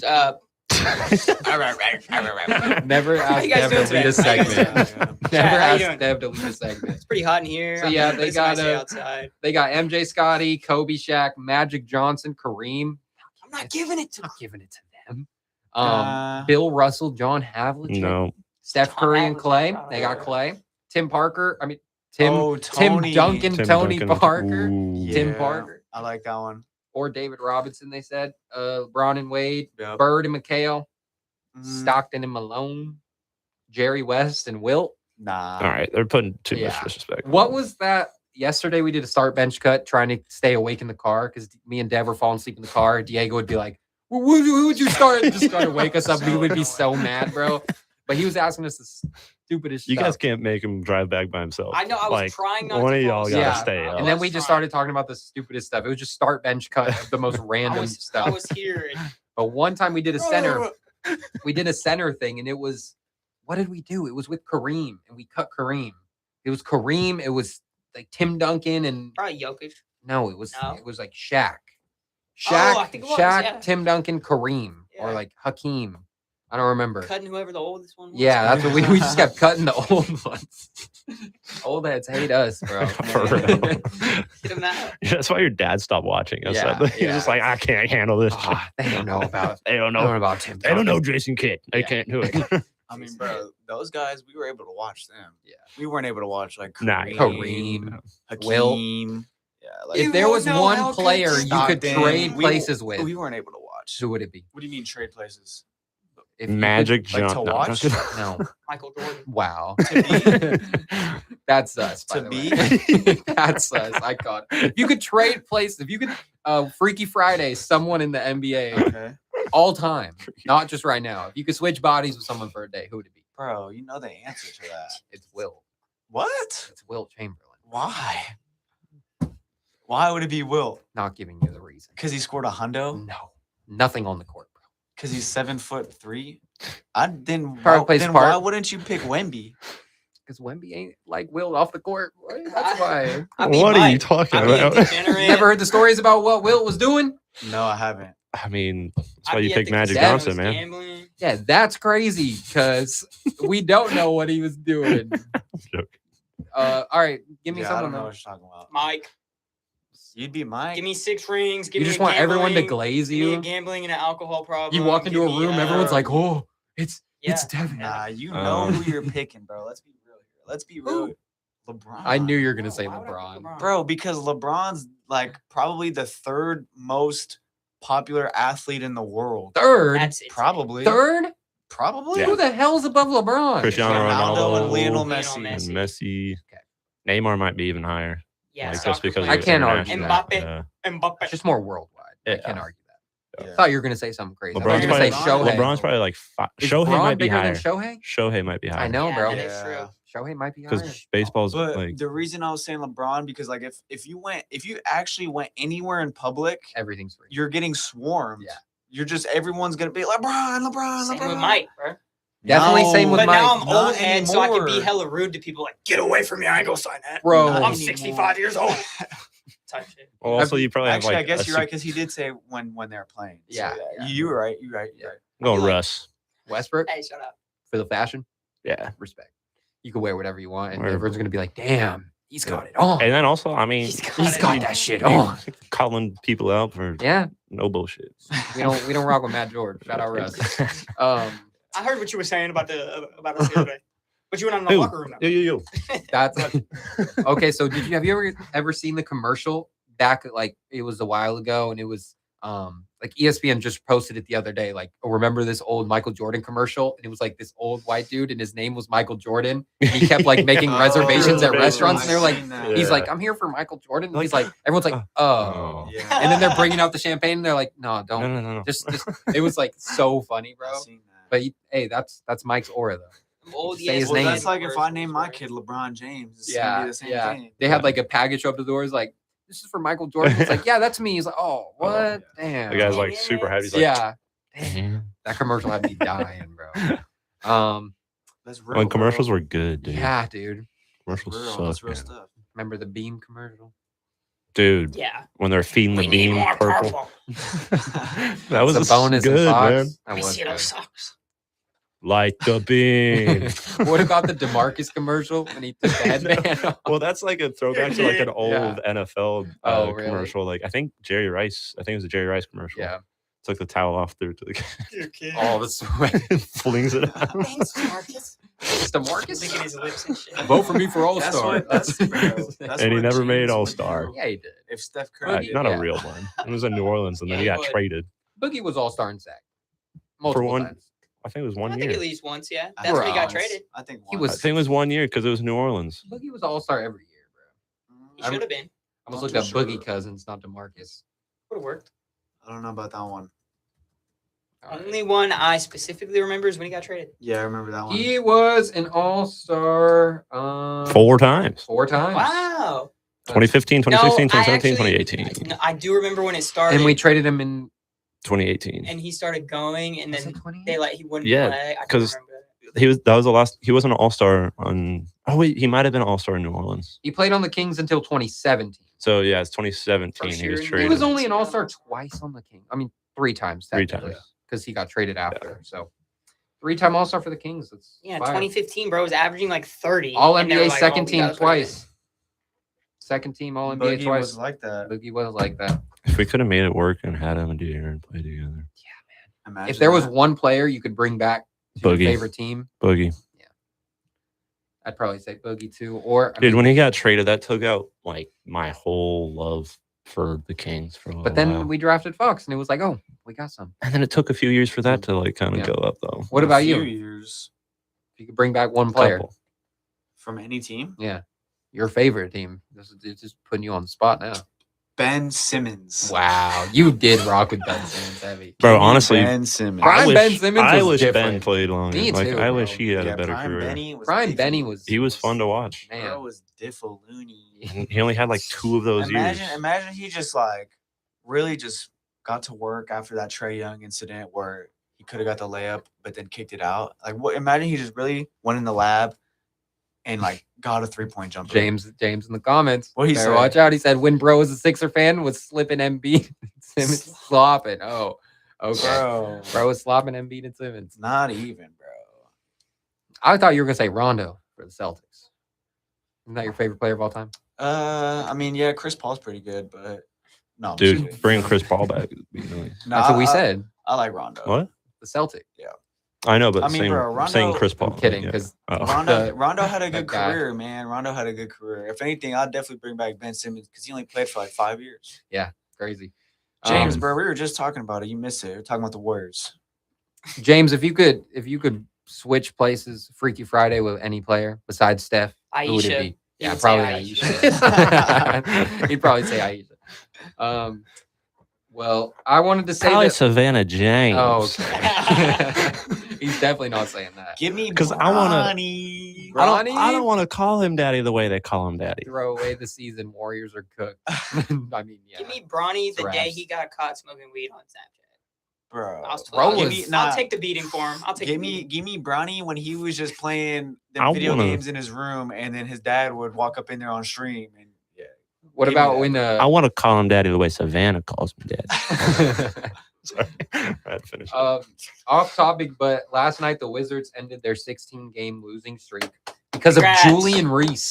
Never ask you guys Dev doing to lead a today? How you guys segment. doing? Never Chat, how you ask doing? Dev to lead a segment. it's pretty hot in here. So, I'm yeah, gonna they miss when I stay got outside. They got MJ Scotty, Kobe Shaq, Magic Johnson, Kareem. I'm not giving it to I'm not giving it to them. Uh, Bill Russell, John Havlicek, No. Steph John Curry and Havlicek, Clay. bro. They got Clay. Tim Parker. I mean Tim oh, Tim Tony. Duncan, Tim Tony Duncan. Parker, Ooh. Tim Yeah. Parker, I like that one. or David Robinson. They said Bron and Wade, Yep. Bird and McHale, Mm, Stockton and Malone, Jerry West and Wilt. Nah. All right, they're putting too Yeah. much disrespect. What was that? Yesterday we did a start bench cut trying to stay awake in the car because me and Dev were falling asleep in the car. Diego would be like, well, who would you start? Just try to wake us up. We would be so mad, bro. But he was asking us stupidest You stuff. guys can't make him drive back by himself. I know. I was Like, trying not one to. of y'all fall gotta Yeah. asleep. stay I up. And then was we just trying. started talking about the stupidest stuff. It was just start bench cut of the most random I stuff. was here. But one time we did a center. We did a center thing, and it was, what did we do? It was with Kareem, and we cut Kareem. It was Kareem. It was like Tim Duncan, and Probably Jokic. no, it was like Shaq. Oh, Shaq, I think it was, Shaq, yeah. Tim Duncan, Kareem, or Yeah. like Hakeem. I don't remember. Cutting whoever the oldest one was. Yeah, that's what we just kept cutting the old ones. Old heads hate us, bro. For real. Get him out. Yeah, that's why your dad stopped watching us. Yeah, He's just yeah. like, I can't handle this. Ah, they don't know about. They don't Know know. about Tim. They don't know Duncan. Jason Kidd. They Yeah. can't do it. I mean, bro, those guys, we were able to watch them. Yeah. We weren't able to watch like Nah, Kareem. Hakeem. Yeah, like If there was don't know one how player good you could Stockton. trade We- places with, we weren't able to watch. who would it be? What do you mean trade places? If you could- Magic like, to Johnson. watch? No. Michael Jordan. Wow. To That's us. By To the be? way. That's us. I caught. If you could trade places, if you could, Freaky Friday, someone in the NBA Okay. all time, not just right now. If you could switch bodies with someone for a day, who would it be? Bro, you know the answer to that. It's Will. What? It's Will Chamberlain. Why? Why would it be Will? Not giving you the reason. Because he scored a hundo? No, nothing on the court, bro. Because he's 7'3"? I didn't. Probably Why, plays then part. why wouldn't you pick Wemby? Because Wemby ain't like Will off the court. That's why. I mean, What are you Mike. talking I mean, about? degenerate. Never heard the stories about what Will was doing? No, I haven't. I mean, that's I'd why you be at pick the Magic casino, Johnson, man. gambling. Yeah, that's crazy because we don't know what he was doing. Joking. All right, give me Yeah, I don't someone. know what else. you're talking about. Mike, You'd be Mike. give me 6 rings. Give You me just a want everyone to gambling- glaze Give me a you. gambling and an alcohol problem. You walk into Give a me, room, everyone's like, "Oh, it's yeah. Devin." Nah, you know who you're picking, bro. Let's be real here. Let's be real. Who? LeBron. I knew you were gonna say Why would I pick LeBron. Bro, because LeBron's like probably the third most popular athlete in the world. Third, That's it. Probably. third. Probably. Who the hell's above LeBron? Cristiano Ronaldo and Ronaldo, Lionel Lionel Messi. Messi. and Messi. Okay. Neymar might be even higher. Yeah, Like, soccer just because player. I can't argue international. that. Yeah. Mbappe. It's just more worldwide. I Yeah. can't argue that. Yeah. I thought you were gonna say something crazy. I thought you LeBron's were gonna probably, say Shohei. LeBron's probably like five. Is Shohei Bron might be bigger higher. than Shohei? Shohei might be higher. I know, Yeah, bro. that is true. Shohei might be higher. Because baseball's But like the reason I was saying LeBron because like if you actually went anywhere in public, Everything's free. you're getting swarmed. Yeah. You're just everyone's gonna be LeBron. Same with Mike, bro. Definitely same with But Mike. now I'm not old head, so I can be anymore. hella rude to people. Like, get away from me! I ain't gonna sign that. Bro. Not I'm anymore. 65 years old. Type shit. well, also you probably Actually, have I like guess a you're right because he did say when they're playing. So, Yeah, yeah. You were right. You're right. Yeah. Go like- Russ. Westbrook Hey, shut up. for the fashion. Yeah. Respect. You can wear whatever you want, and Whatever. everyone's gonna be like, "Damn, he's got it on. And then also, I mean, He's got He's it got on. that shit you on." calling people out for Yeah, no bullshit. we don't rock with Matt George. Shout out Russ. I heard what you were saying about us the other day. But you went in the Who? locker room now. Yo. That's okay. So have you ever seen the commercial back like it was a while ago, and it was like ESPN just posted it the other day. Like, oh, remember this old Michael Jordan commercial? And it was like this old white dude, and his name was Michael Jordan. And he kept like making reservations at restaurants, and they're like, he's Yeah. like, I'm here for Michael Jordan. And he's like, everyone's like, oh. Oh. Yeah. And then they're bringing out the champagne, and they're like, no, don't. No. Just it was like so funny, bro. I've seen that. But hey, that's Mike's aura though. Old Say his ESPN name. Well, that's like if I commercials, name my right? kid LeBron James. It's Yeah, gonna be the same yeah. thing. They had like a package up the doors, like, this is for Michael Jordan. It's like, yeah, that's me. He's like, oh, what? yeah. Damn. The guy's like Damn super it. happy. He's like, yeah. damn. That commercial had me dying, bro. That's real. When commercials bro. were good, dude. Yeah, dude. That's Commercials real. suck, That's real man. stuff. Remember the Beam commercial? Dude, Yeah. when they're feeding the We need beam more purple. purple. That was The bonus good, and Fox. man. That We was see those good. socks. Like the beam. What about the DeMarcus commercial when he took the headband off? Well, that's like a throwback to like an old Yeah. NFL Oh, really? commercial. Like I think Jerry Rice. I think it was a Jerry Rice commercial. Yeah. Took the towel off there to the You're kidding. All the sweat. flings it out. Thanks, Marcus. It's DeMarcus. Licking his lips and shit. Vote for me for All That's Star. what- that's- bro, that's And he what never made James would All-Star. do Yeah, he did. If Steph Curry, Not yeah. a real one. It was in New Orleans, and then he Yeah, got but- traded. Boogie was All Star in sack. Multiple one times. I think it was I one think year. at least once, yeah. I That's when he think got once. traded. I think He once. I was- think it was 1 year because it was New Orleans. Boogie was All Star every year, bro. He should have been. I must I'm look too up sure. Boogie Cousins, not DeMarcus. Would have worked. I don't know about that one. All right. Only one I specifically remember is when he got traded. Yeah, I remember that one. He was an all-star 4 times. 4 times. Wow. 2015, 2016, No, I 2017, actually- 2018. No, I do remember when it started. And we traded him in 2018. and he started going, and was then it 28? they he wouldn't Yeah, play. I 'cause- remember that. He wasn't an all-star on. Oh wait, he might have been an all-star in New Orleans. He played on the Kings until 2017. So yeah, it's 2017. First He was year in- traded. He was only an all-star twice on the Kings. I mean, 3 times. 3 technically, times. because he got traded after. So 3-time all-star for the Kings. That's Yeah, fire. 2015, bro, was averaging like 30. All and they were NBA like, second we team gotta put him in. twice. Second team All NBA Boogie twice. was like that. Boogie was like that. If we could have made it work and had him and De'Aaron play together, Imagine If there was that. one player you could bring back to your Boogie. favorite team, Boogie. I'd probably say Boogie too. Or I Dude, mean, when he got traded, that took out like my whole love for the Kings for a little but then while. we drafted Fox, and it was like, oh, we got some. And then it took a few years for that to like kind of Yeah. go up though. What A about few you? years If you could bring back one player, Couple. from any team. yeah, your favorite team. This is just putting you on the spot now. Ben Simmons. Wow, you did rock with Ben Simmons heavy. Bro, Give me honestly, Ben Simmons. Prime Ben Simmons I was wish Ben different. played longer. Me Like too, I bro. wish he had Yeah, a better Prime career. Benny was Prime different. Benny was He was fun to watch. Man. Bro was diffaloony. And he only had like 2 of those years. Imagine he just like really just got to work after that Trae Young incident where he could have got the layup but then kicked it out. Like what? Imagine he just really went in the lab and like got a 3-point jumper. James in the comments. What'd he Better say? watch out. He said when bro was a Sixer fan was slipping Embiid, Simmons slopping. Oh, okay. Bro was slopping Embiid and Simmons. Not even, bro. I thought you were gonna say Rondo for the Celtics. Isn't that your favorite player of all time? I mean, yeah, Chris Paul's pretty good, but no, I'm just Dude, kidding. bring Chris Paul back. It'd be nice. No, That's what we I- said. I like Rondo. What? The Celtic. I know, but I mean, same, bro, I'm saying Rondo- Chris Paul. I'm kidding yeah. because Oh. Rondo had a that good guy. career, man. Rondo had a good career. If anything, I'd definitely bring back Ben Simmons because he only played for like 5 years. crazy. James, Um, bro, we were just talking about it. You missed it. We're talking about the Warriors. James, if you could switch places Freaky Friday with any player besides Steph, who would it Aisha. be? He Yeah, would say probably Aisha. He'd probably say Aisha. Well, I wanted to say Probably that. Savannah James. Oh, okay. He's definitely not saying that. Give me 'Cause I wanna- Bronny. I Bronny? don't want to call him daddy the way they call him daddy. Throw away the season. Warriors are cooked. I mean, yeah. Give me Bronny the day Giraffes. he got caught smoking weed on Snapchat. Bro. Bro give was- me, I'll nah, take the beating for him. I'll take give the me beating. give me Bronny when he was just playing them I video wanna- games in his room and then his dad would walk up in there on stream and yeah. What Give me about that. when I want to call him daddy the way Savannah calls me daddy. Sorry. I had to finish it. off topic, but last night the Wizards ended their 16-game losing streak because Congrats. of Julian Reese,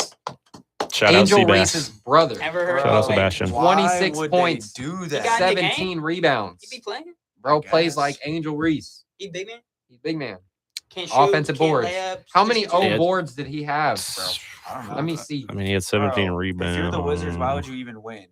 Shout Angel out Seabass. Reese's brother. Never heard Shout out of him. Sebastian. Why 26 would they points. do got that. in the game? 17 rebounds. He be playing? Bro I plays guess. like Angel Reese. He big man? He's a big man. Can't shoot. Offensive can't boards. lay up, How just many gets O you- Yeah. boards did he have, bro? I don't know. Let me see. I mean, he had 17 Bro, rebounds. If you're the Wizards, why would you even win?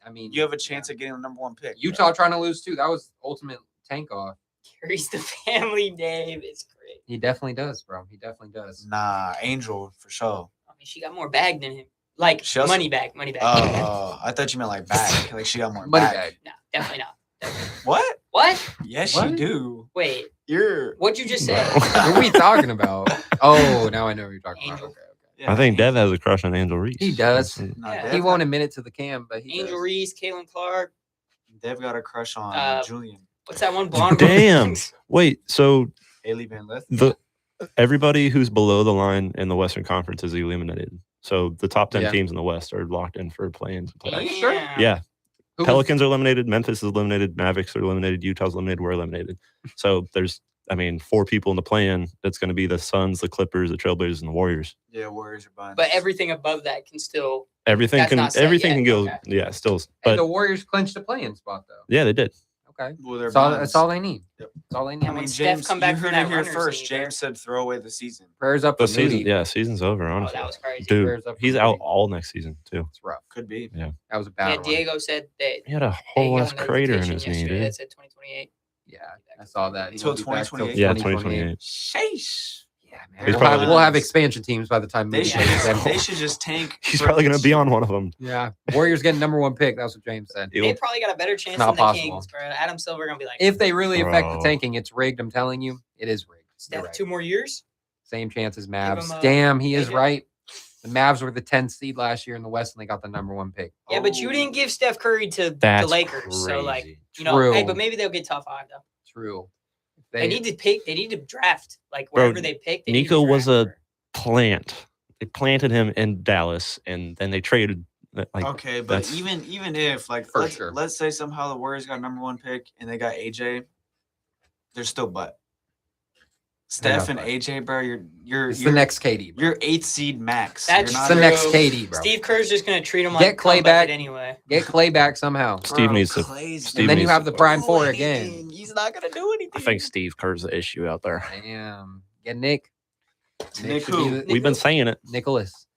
I mean, You have a chance of getting the number 1 pick. bro. Utah trying to lose too. That was ultimate tank off. Carries the family name. It's great. He definitely does, bro. He definitely does. Nah, Angel for sure. I mean, she got more bag than him. Like She also- money bag. Oh, I thought you meant like back. Like she got more Money back. bag. No, definitely not. Definitely. What? What? Yes, What? you do. Wait, You're. what'd you just say? What are we talking about? Oh, now I know what you're talking about. Angel. Okay, okay. Yeah, I think Dev has a crush on Angel Reese. He does. Nah, Yeah. Dev He got- won't admit it to the cam, but he Angel does. Reese, Caitlin Clark. Dev got a crush on Julian. What's that one blonde? girl? Damn. Wait, so Haley Van Lith. everybody who's below the line in the Western Conference is eliminated. So the top 10 Yeah. teams in the West are locked in for playing. Are you sure? Damn. Yeah. Who was- Pelicans are eliminated. Memphis is eliminated. Mavericks are eliminated. Utah's eliminated. We're eliminated. So there's, 4 people in the play-in. That's going to be the Suns, the Clippers, the Trailblazers, and the Warriors. Yeah, Warriors are buying. But everything above that can still. Everything That's can not set everything yet, can go. okay. Yeah, still. And But the Warriors clinched the play-in spot, though. yeah, they did. Okay. Well, they're That's all they need. Yep. That's all they need. I I when mean, Steph James, come back you from heard it that here runners first. league, James said throw away the season. Prayers up The for Moody. season, yeah, season's over. Oh, Honestly, that was crazy. dude, Prayers up for he's out Moody. all next season too. It's rough. Could be. That was a bad Yeah, one. Diego said that. He had a they whole got ass a crater in notification his knee, yesterday dude. that said 2028. Yeah, I saw that. He Till won't be back till 2028? Yeah, 2028. 2028. Sheesh. Yeah, man. He's We'll probably- have expansion teams by the time They Moody should, gets them. they should just tank. He's for probably going next to be on year. one of them. Yeah. Warriors getting number 1 pick. That's what James said. They probably got a better chance Not than the possible. Kings, bro. Adam Silver gonna be like, If they really affect the Bro. tanking, it's rigged. I'm telling you, it is rigged. You're Steph, right. 2 more years. Same chance as him, Mavs. Damn, he is AJ. right. The Mavs were the 10th seed last year in the West, and they got the number 1 pick. Yeah, but you didn't give Steph Curry to the That's Lakers, so like, crazy. you know, True. hey, but maybe they'll get top 5 though. True. They need to pick. They need to draft like wherever they pick. They need to Nico was draft a plant. They planted him in Dallas, and then they traded. Like, Okay, but that's- even if like For let's, sure. let's say somehow the Warriors got number 1 pick and they got AJ, they're still butt. Steph and butt. AJ, bro, you're It's the next KD. Bro. you're 8th seed max. That's You're It's the true. next KD, bro. Steve Kerr's just gonna treat him Get like Clay Clay back back. anyway. Get Clay back somehow. Steve needs to- Clay's Steve And then you needs have to- the prime do 4 anything. again. He's not gonna do anything. I think Steve Kerr's the issue out there. Damn. Get Nick. Nick should be who? the- We've been saying it. Nicholas.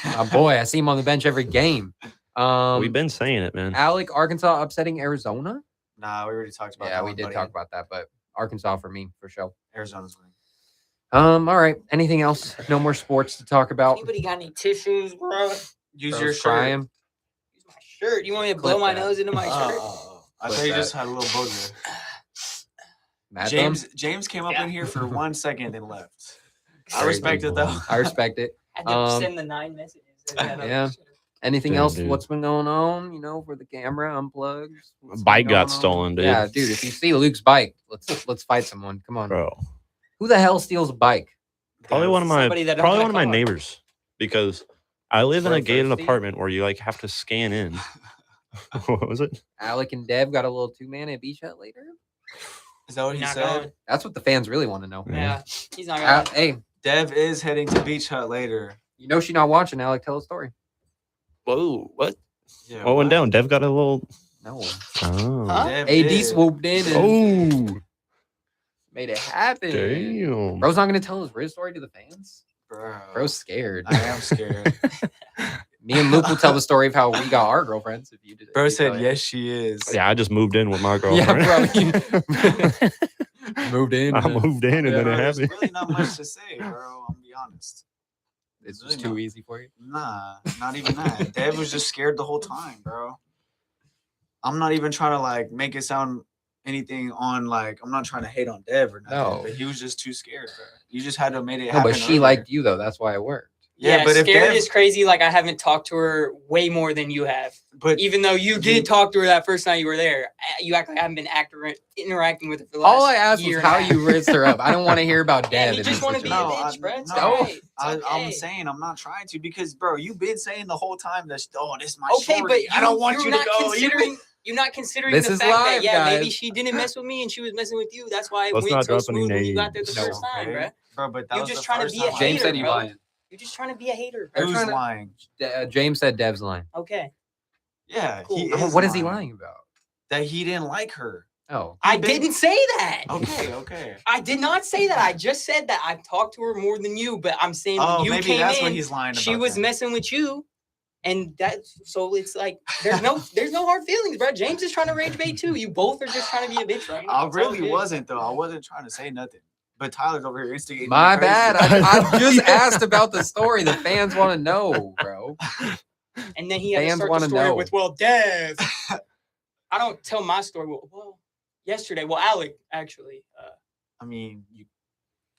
My boy, I see him on the bench every game. We've been saying it, man. Alec, Arkansas upsetting Arizona. Nah, we already talked about Yeah, that. we one, did buddy. talk about that, but Arkansas for me for sure. Arizona's winning. All right. Anything else? No more sports to talk about. Anybody got any tissues, bro? Use Bro's your shirt. crying. Use my shirt. You want me to Clip blow my that. nose into my shirt? I Clip thought you that. just had a little booger. Mad James came up Yeah. in here for 1 second and left. I Crazy. respect it though. Thumb. I respect it. I had to send the 9 messages. Yeah. Anything Damn, else? dude. What's been going on? You know, for the camera unplugged. What's been Bike got going on? stolen, dude. Yeah, dude. If you see Luke's bike, let's fight someone. Come on. Bro. Who the hell steals a bike? Probably one of my Somebody that don't probably have one of my a car. neighbors, because I live in Bro, a gated thirsty? apartment where you like have to scan in. What was it? Alec and Dev got a little 2-man at Beach Hut later. Is that what he Not said? going. That's what the fans really want to know. Yeah, he's not going. Hey, Dev is heading to Beach Hut later. you know she's not watching. Alec, tell a story. Whoa, what? Yeah, What went down? Dev got a little. No. Oh, Huh? Dev AD did. swooped in and oh, made it happen. damn. Bro's not gonna tell his real story to the fans. Bro, Bro's scared. I am scared. Me and Luke will tell the story of how we got our girlfriends. If you did, Bro if you said tell it. yes, she is. Yeah, I just moved in with my Yeah, girlfriend. bro. Moved in. I and then moved in and Yeah. then Bro, it there's happened. really not much to say, bro. I'm gonna be honest. It's really just too not. easy for you. Nah, not even that. Dev was just scared the whole time, bro. I'm not even trying to like make it sound anything on like I'm not trying to hate on Dev or nothing. No. But he was just too scared, bro. You just had to have made it No, happen. but she earlier. liked you though. That's why it worked. Yeah, but if scared Dev, is crazy. Like I haven't talked to her way more than you have. but Even though you You- did talk to her that first night you were there, you act like I haven't been interacting with her for the last All I asked year was and a how half. you rinsed her up. I don't want to hear about Yeah, Dev. you in just this want to be a situation. No, bitch, bro. It's no, alright. It's I'm okay. saying I'm not trying to because, bro, you've been saying the whole time that this is my Okay, shorty. but I don't want you're you to not go. You're not considering This the is fact live, that maybe guys. she didn't mess with me and she was messing with you. That's why it Let's went not so drop any smooth when you got there the names. first time, bro. Bro, but that You're was just the trying to first be a time I- James hater, said he bro. lying. You're just trying to be a hater, bro. Who's trying to- lying? James said Dev's lying. Okay. Yeah, Cool. he Oh, is What is he lying about? That he didn't like her. Oh, I been- didn't say that. Okay. I did not say that. I just said that I've talked to her more than you, but I'm saying when Oh, you maybe came that's what in, he's lying about. she was then. messing with you. And that's so it's like there's no hard feelings, bro. James is trying to rage bait too. You both are just trying to be a bitch right now. I That's all really it is. wasn't though. I wasn't trying to say nothing. But Tyler's over here instigating. my me crazy. bad. I just asked about the story. The fans want to know, bro. And then he had to Fans start wanna the story know. with, well, Dev. I don't tell my story. Well, yesterday. Well, Alec, actually. I mean, you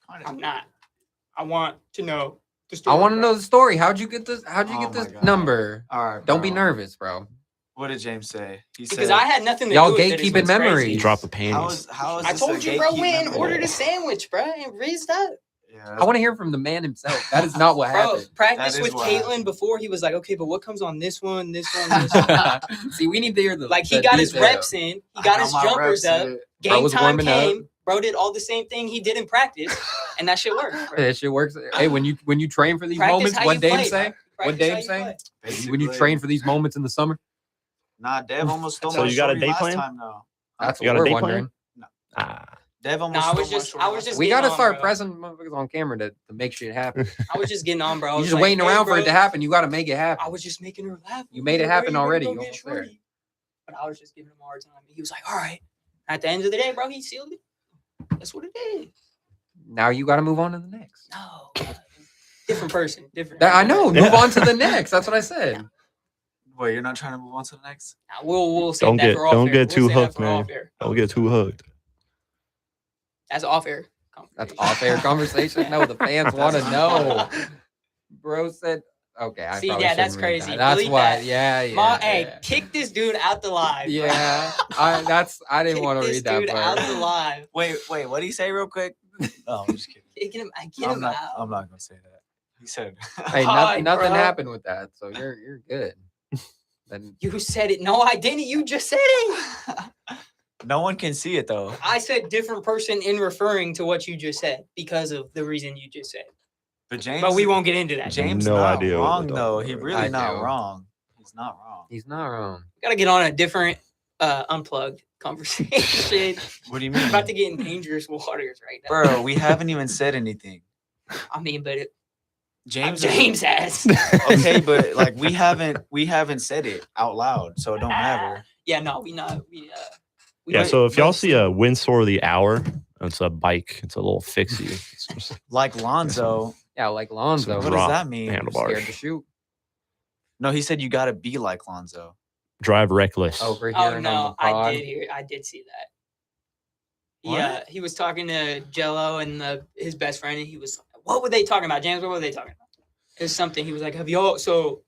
kind of. I'm not. I want to know the I story. want to bro. know the story. How'd you get this? How'd you Oh get my this God. number? All right. Don't be bro. nervous, bro. What did James say? He Because said. I had nothing to Y'all do with it. is gatekeeping what's crazy. memories. He dropped the How panties. is how is I this told a you, bro, gatekeep went and memory? ordered a sandwich, bro, and raised up. Yeah, I want to hear from the man himself. That is not what Bro, happened. practice That is with what Caitlin happened. before he was like, okay, but what comes on this one, this one, this one? See, we need to hear the Like he the got his detail. reps in, he got his my jumpers reps up. in. Bro Game was time warming up. came. Bro did all the same thing he did in practice, and that shit worked. Bro. That shit works. Hey, when you train for these Practice moments, how what you Dave play, say? bro. What Practice how Dave you say? play. When you Basically. train for these moments in the summer, Nah, Dev almost stole So my you got a shorty day last plan? time though. that's You what got a we're day wondering. plan? Ah, Dev almost Nah, I stole was my just- shorty I was last just time. We getting got to on, start bro. pressing motherfuckers on camera to make shit happen. I was just getting on, bro. I You're was just like, waiting hey, around for bro. it to happen. You got to make it I happen. was just making her laugh. You made it Where happen you gonna already. go You get almost there. shorty? But I was just giving him a hard time. He was like, all right. At the end of the day, bro, he sealed it. That's what it is. Now you got to move on to the next. No. Different person. Different. I know. Move Yeah. on to the next. That's what I said. Wait, you're not trying to move on to the next? Nah, we'll save Don't that get for off don't air. get We'll too save that hooked, for man. off air. Don't get too hooked. That's off air. That's off-air conversation. No, the fans want to know. Bro said, "Okay, I See, probably yeah, shouldn't that's read crazy. that. That's Delete why. that. Yeah. Hey, kick this dude out the live. bro. Yeah, I didn't Kick want to this read that dude out part. the live. Wait, what did he say real quick? No, I'm just kidding. Get him out. I'm not gonna say that. He said Hey, Hi, nothing bro. happened with that, so you're good. Then You said it. No, I didn't. You just said it. no one can see it though. I said different person in referring to what you just said because of the reason you just said. But James, But we won't get into that. James No not idea what wrong we're though. talking He about. really I not do. wrong. He's not wrong. he's not wrong. Gotta get on a different unplugged conversation. What do you We're mean, about to get in dangerous waters right now. bro? We haven't even said anything. I mean, but James, James has. okay, but like we haven't said it out loud, so it don't matter. Yeah, no, we not. We Yeah, went- so if y'all but- see a Windsor of the Hour, it's a bike. It's a little fixie. It's just Like Lonzo, Yeah, like Lonzo. what Some does rock that mean? handlebars. Scared to shoot No, he said you got to be like Lonzo. Drive reckless. over here Oh on no, the pod. I did see that. What? Yeah, he was talking to Jello and his best friend, and he was, what were they talking about, James? What were they talking about? It was something. He was like, "Have y'all?" So,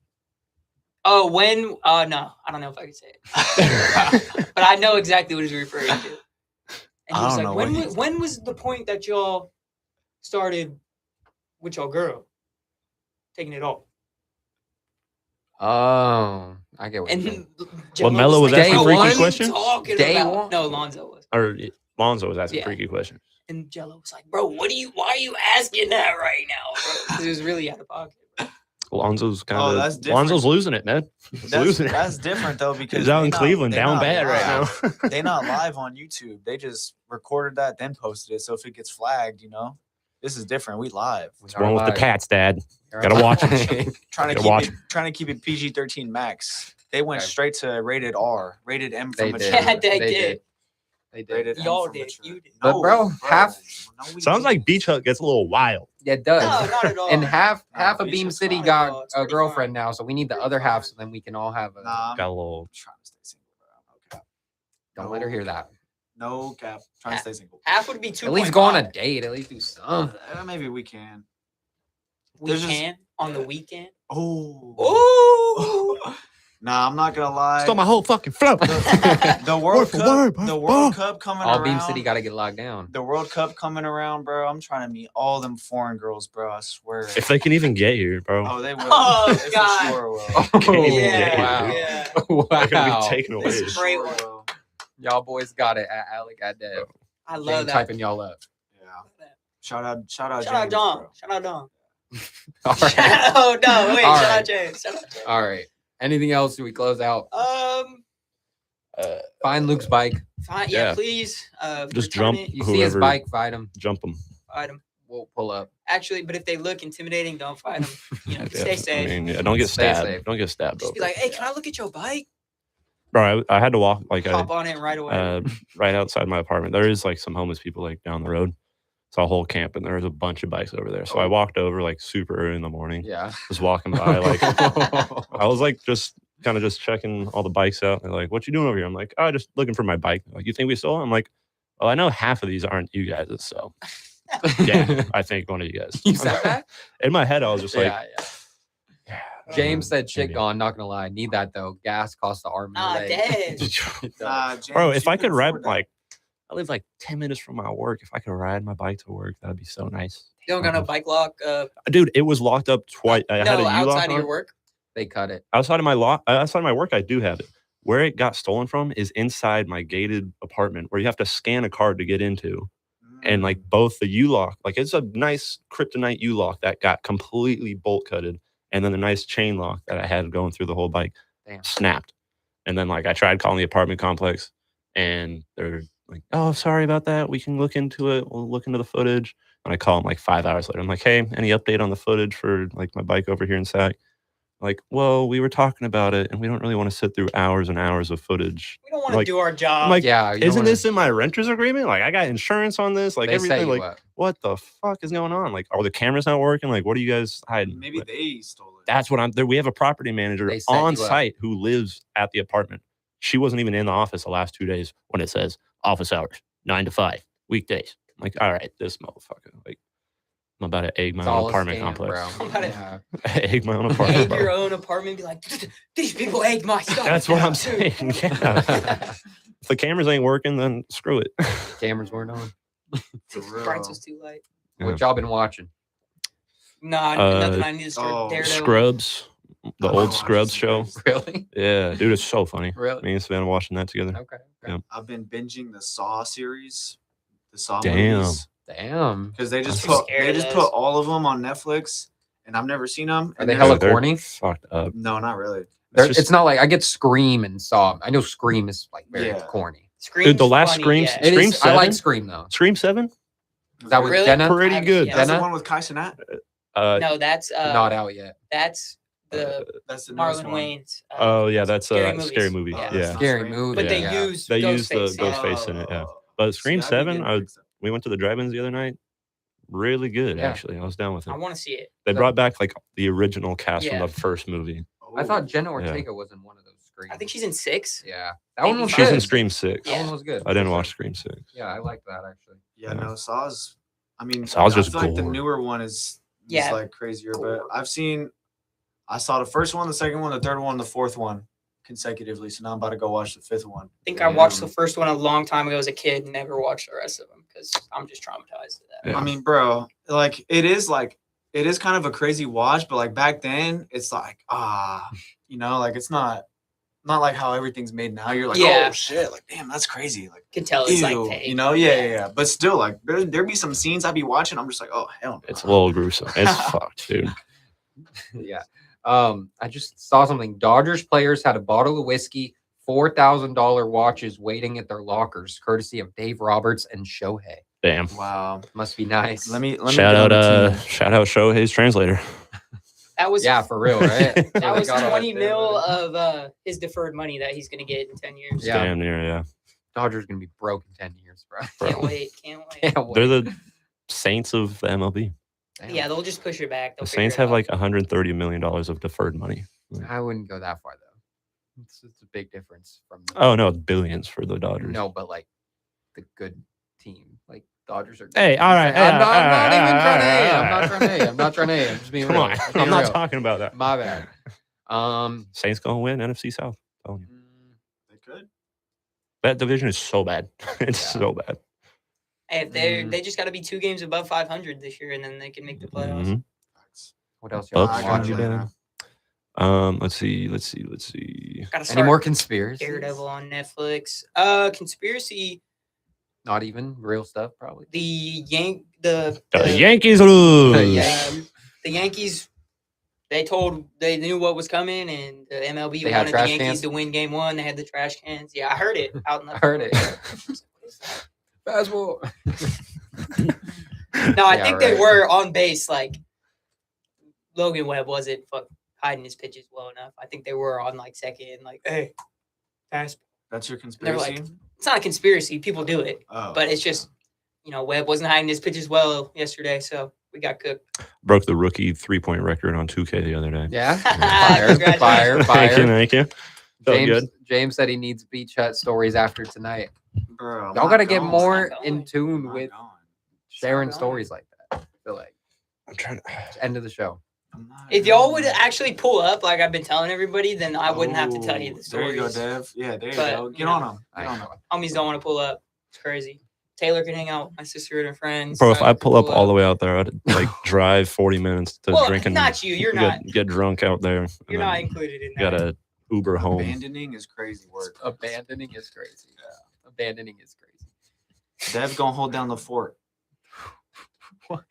no, I don't know if I can say it, but I know exactly what he's referring to. And he I was don't like, know what when was the point that y'all started with your girl taking it off? Oh, I get what you're saying. And Jello Mello was like, asking "Bro, freaky what are you questions? talking Day about?" one? No, Lonzo was. Or Lonzo was asking Yeah. freaky questions. And Jello was like, "Bro, why are you asking that right now, bro?" 'Cause it was really out of pocket. Bro. Lonzo's kind Oh, of that's different. Lonzo's losing it, man. He's losing it. That's different though because He's out they in not- Cleveland, they down not bad right live. now. They not live on YouTube. They just recorded that, then posted it. So if it gets flagged, this is different. We live. It's one with the cats, Dad. You're Gotta watch live. Trying to Gotta keep watch it, trying to keep it PG-13 max. They went Okay. straight to rated R, rated M for They mature. did. Yeah, they They did. They did. Rated M Y'all for did. mature. You did. But, bro, half- we Sounds like didn't. Beach Hut gets a little wild. Yeah, it does. No, not at all. And half Nah, of Beach Beam Hut's City fine, got bro. It's a pretty girlfriend fine. now, so we need the Pretty other half, fine. so then we can all have a. Nah, Got a little. I'm trying to stay single, bro. Okay. Don't let her hear that. No cap. Trying to stay single. Half would be 2. At least go on a date. At least do something. Maybe we can. We There's just- can on the weekend. Oh. Ooh. Nah, I'm not gonna lie. Stole my whole fucking flow. The World Word for Cup, word, bro. the World Oh. Cup coming All around. Beam City got to get locked down. The World Cup coming around, bro. I'm trying to meet all them foreign girls, bro. I swear. If they can even get here, bro. Oh, they will. Oh, They for God. sure will. Oh, even Yeah, get wow. yeah. They're gonna Wow. be taken away. This is great Sure one. will. Y'all boys got it at Alec Dennett. I love that. Typing y'all up. Yeah. Shout out, Shout out James, Don. bro. Shout out Don. All right. Oh no! Wait. All Shout right. out James. Shout out James. All right. Anything else? Do we close out? Find Luke's bike. Fine. Yeah. Yeah. Please. Just return jump. it, You see his Whoever- bike, fight him. Jump them. fight 'em. We'll pull up. Actually, but if they look intimidating, don't fight them. You know, stay safe. I mean, yeah, don't get Stay stabbed. safe. Don't get stabbed. Just be over like, hey, can I look at your bike? Bro, I had to walk like Hop on it right away. right outside my apartment. There is like some homeless people like down the road. It's a whole camp, and there was a bunch of bikes over there. So I walked over like super early in the morning. Yeah. Just walking by, like I was like just kind of just checking all the bikes out. They're like, "What you doing over here?" I'm like, "Oh, just looking for my bike." They're like, "You think we stole it?" I'm like, "Well, I know half of these aren't you guys, so yeah, I think one of you guys." You said that? In my head, I was just like, Yeah. James said shit maybe. gone. Not gonna lie. Need that though. Gas costs the army. Nah, leg. dead. It does. Nah, James, Bro, if you I could ride afford that. like, I live like 10 minutes from my work. If I could ride my bike to work, that'd be so nice. You don't got no bike lock. Dude, it was locked up twice. I had a No, U-lock outside of on your it. work. They cut it. Outside of my outside of my work, I do have it. Where it got stolen from is inside my gated apartment, where you have to scan a card to get into. And like both the U-lock, like it's a nice kryptonite U-lock that got completely bolt cutted, and then the nice chain lock that I had going through the whole bike Damn. snapped. And then like I tried calling the apartment complex, and they're like, "Oh, sorry about that. We can look into it. We'll look into the footage." And I call them like 5 hours later. I'm like, "Hey, any update on the footage for like my bike over here in Sac?" Like, well, we were talking about it, and we don't really want to sit through hours and hours of footage. We don't want to Like- do our job. I'm like, Yeah, you don't isn't wanna- this in my renter's agreement? Like, I got insurance on this. Like, They set everything. you Like, up. what the fuck is going on? Like, are the cameras not working? Like, what are you guys hiding? Maybe Like, they stole it. that's what I'm there. We have a property manager They set on you up. site who lives at the apartment. She wasn't even in the office the last 2 days when it says office hours 9 to 5 weekdays. I'm like, all right, this motherfucker. Like, I'm about to egg my It's own all a apartment scam, complex. I'm about to- Yeah. Egg my own apartment. Egg bro. your own apartment. Be like, these people egged my stuff. That's what I'm saying. Yeah. If the cameras ain't working, then screw it. Cameras weren't on. For real. Brian's was too late. What y'all been watching? Nah, nothing. I need to start oh, Daredevil. Scrubs, the I'm old watching Scrubs show. Scrubs. Really? Yeah, dude, it's so funny. Really? Me and Savannah watching that together. Okay. Yeah. I've been binging the Saw series, the Saw Damn. movies, Damn. because they just I'm put scared of those. all of them on Netflix, and I've never seen them. Are they Yeah, hella they're corny? Fucked up. No, not really. just- It's not like I get Scream and Saw. I know Scream is like very Yeah. corny. Scream's Dude, the last funny, Scream- yeah. It Scream is. I like 7? Scream though. Scream 7? Is that with Really? Jenna? Pretty I've- good. yeah. That's the Jenna? one with Kai Cenat? No, that's Not out yet. that's the That's the newest Marlon one. Wayne's. Oh yeah, that's Scary a movies. scary movie. Oh, Yeah, that's not Scary Scream. movie. But they Yeah. use They use the Ghostface. Ghostface in it, yeah. But Scream See, I've been 7, getting fixed up. we went to the drive-ins the other night. Really good, Yeah. actually. I was down with it. I want to see it. They brought back like the original cast Yeah. from the first movie. I thought Jenna Yeah. Ortega was in one of those Screams. I think she's in 6. Yeah, that one was Maybe She's good. in Scream 6. That one was good. I didn't watch Scream 6. Yeah, I like that actually. Yeah, Yeah. no, Saw's. I mean, Saw's I just feel like the gore. newer one is Yeah. like crazier, but I saw the first one, the second one, the third one, the fourth one consecutively. So now I'm about to go watch the fifth one. I think I watched the first one a long time ago as a kid and never watched the rest of them because I'm just traumatized to that. Yeah. I mean, bro, like it is kind of a crazy watch, but like back then, it's like like it's not like how everything's made now. You're like, Yeah. oh shit, like damn, that's crazy. Like, You can tell it's ew, like fake. yeah. But still, like there be some scenes I'd be watching. I'm just like, oh hell, no. It's a little gruesome. It's fucked, dude. Yeah. I just saw something. Dodgers players had a bottle of whiskey, $4,000 watches waiting at their lockers, courtesy of Dave Roberts and Shohei. Damn. Wow. Must be nice. Let me Shout get on the team. out Shohei's translator. That was Yeah, for real, right? that was Got all 20 that mil there. of his deferred money that he's gonna get in 10 years. Yeah. Damn near, yeah. Dodgers gonna be broke in 10 years, bro. Can't wait. Can't wait. Can't wait. They're the Saints of the MLB. Damn. Yeah, they'll just push it back. The They'll figure Saints it have out. like $130 million of deferred money. I wouldn't go that far though. It's a big difference from the, Oh no, it's billions for the Dodgers. no, but like the good team, like Dodgers are. Hey, all right. I'm not even all trying to right, hate. all I'm not right. trying to hate. I'm not trying to hate. I'm just being Come real. on. Just being I'm not real. talking about that. My bad. Saints gonna win NFC South. Telling you. They could. That division is so bad. It's Yeah. so bad. Hey, if they just got to be 2 games above 500 this year, and then they can make the playoffs. Mhm. What else y'all Bucks been got watching? you, man. Let's see. Got to Any more start conspiracies? Daredevil on Netflix. Conspiracy. Not even real stuff, probably. The Yankees The lose. Yankees. the Yankees. They knew what was coming, and the MLB They had wanted the trash Yankees cans? to win Game 1. They had the trash cans. Yeah, I heard it out in the. I heard it. Fastball. No, I Yeah, think they right. were on base. Like Logan Webb wasn't hiding his pitches well enough. I think they were on like second, like, hey, fastball. That's your They're conspiracy. like, it's not a conspiracy. People do it, Oh. but it's just, Webb wasn't hiding his pitches well yesterday, so we got cooked. Broke the rookie 3-point record on 2K the other day. Yeah. Congratulations. Fire. Thank you. Felt James, good. James said he needs beach hut stories after tonight. Bro, I'm Y'all not got to get going. more Not in going. tune I'm not with going. sharing going. stories like that. I feel like I'm trying to. it's end of the show. I'm not If y'all going. would actually pull up, like I've been telling everybody, then I wouldn't have to tell you the Oh, There you go, stories. Dev. Yeah, there you But, go. Get you on know, them. I Get on know. them. Homies don't want to pull up. It's crazy. Taylor can hang out with my sister and her friends. Bro, if I have to pull up all the way out there, I'd like drive 40 minutes to Well, drink and not you. You're not. get drunk out there. and You're then not included in that. Gotta Uber home. Abandoning is crazy work. Abandoning is crazy. Yeah. Abandoning is crazy. Dev gonna hold down the fort. What?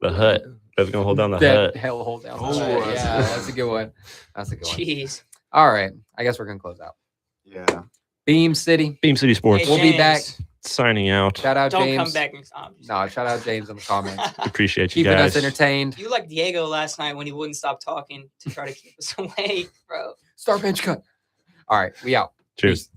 The hut. That's gonna hold down the Dead hut. hell hold down. Oh, the hut. that's Yeah, good. that's a good one. That's a good one. Jeez. All right. I guess we're gonna close out. Yeah. Beam City. Beam City Sports. We'll be back. James, signing out. Shout out Don't James. come back next time. No, shout out James in the comments. Appreciate you Keeping guys. us entertained. You like Diego last night when he wouldn't stop talking to try to keep us away, bro. Star bench cut. All right, we out. Cheers. Peace.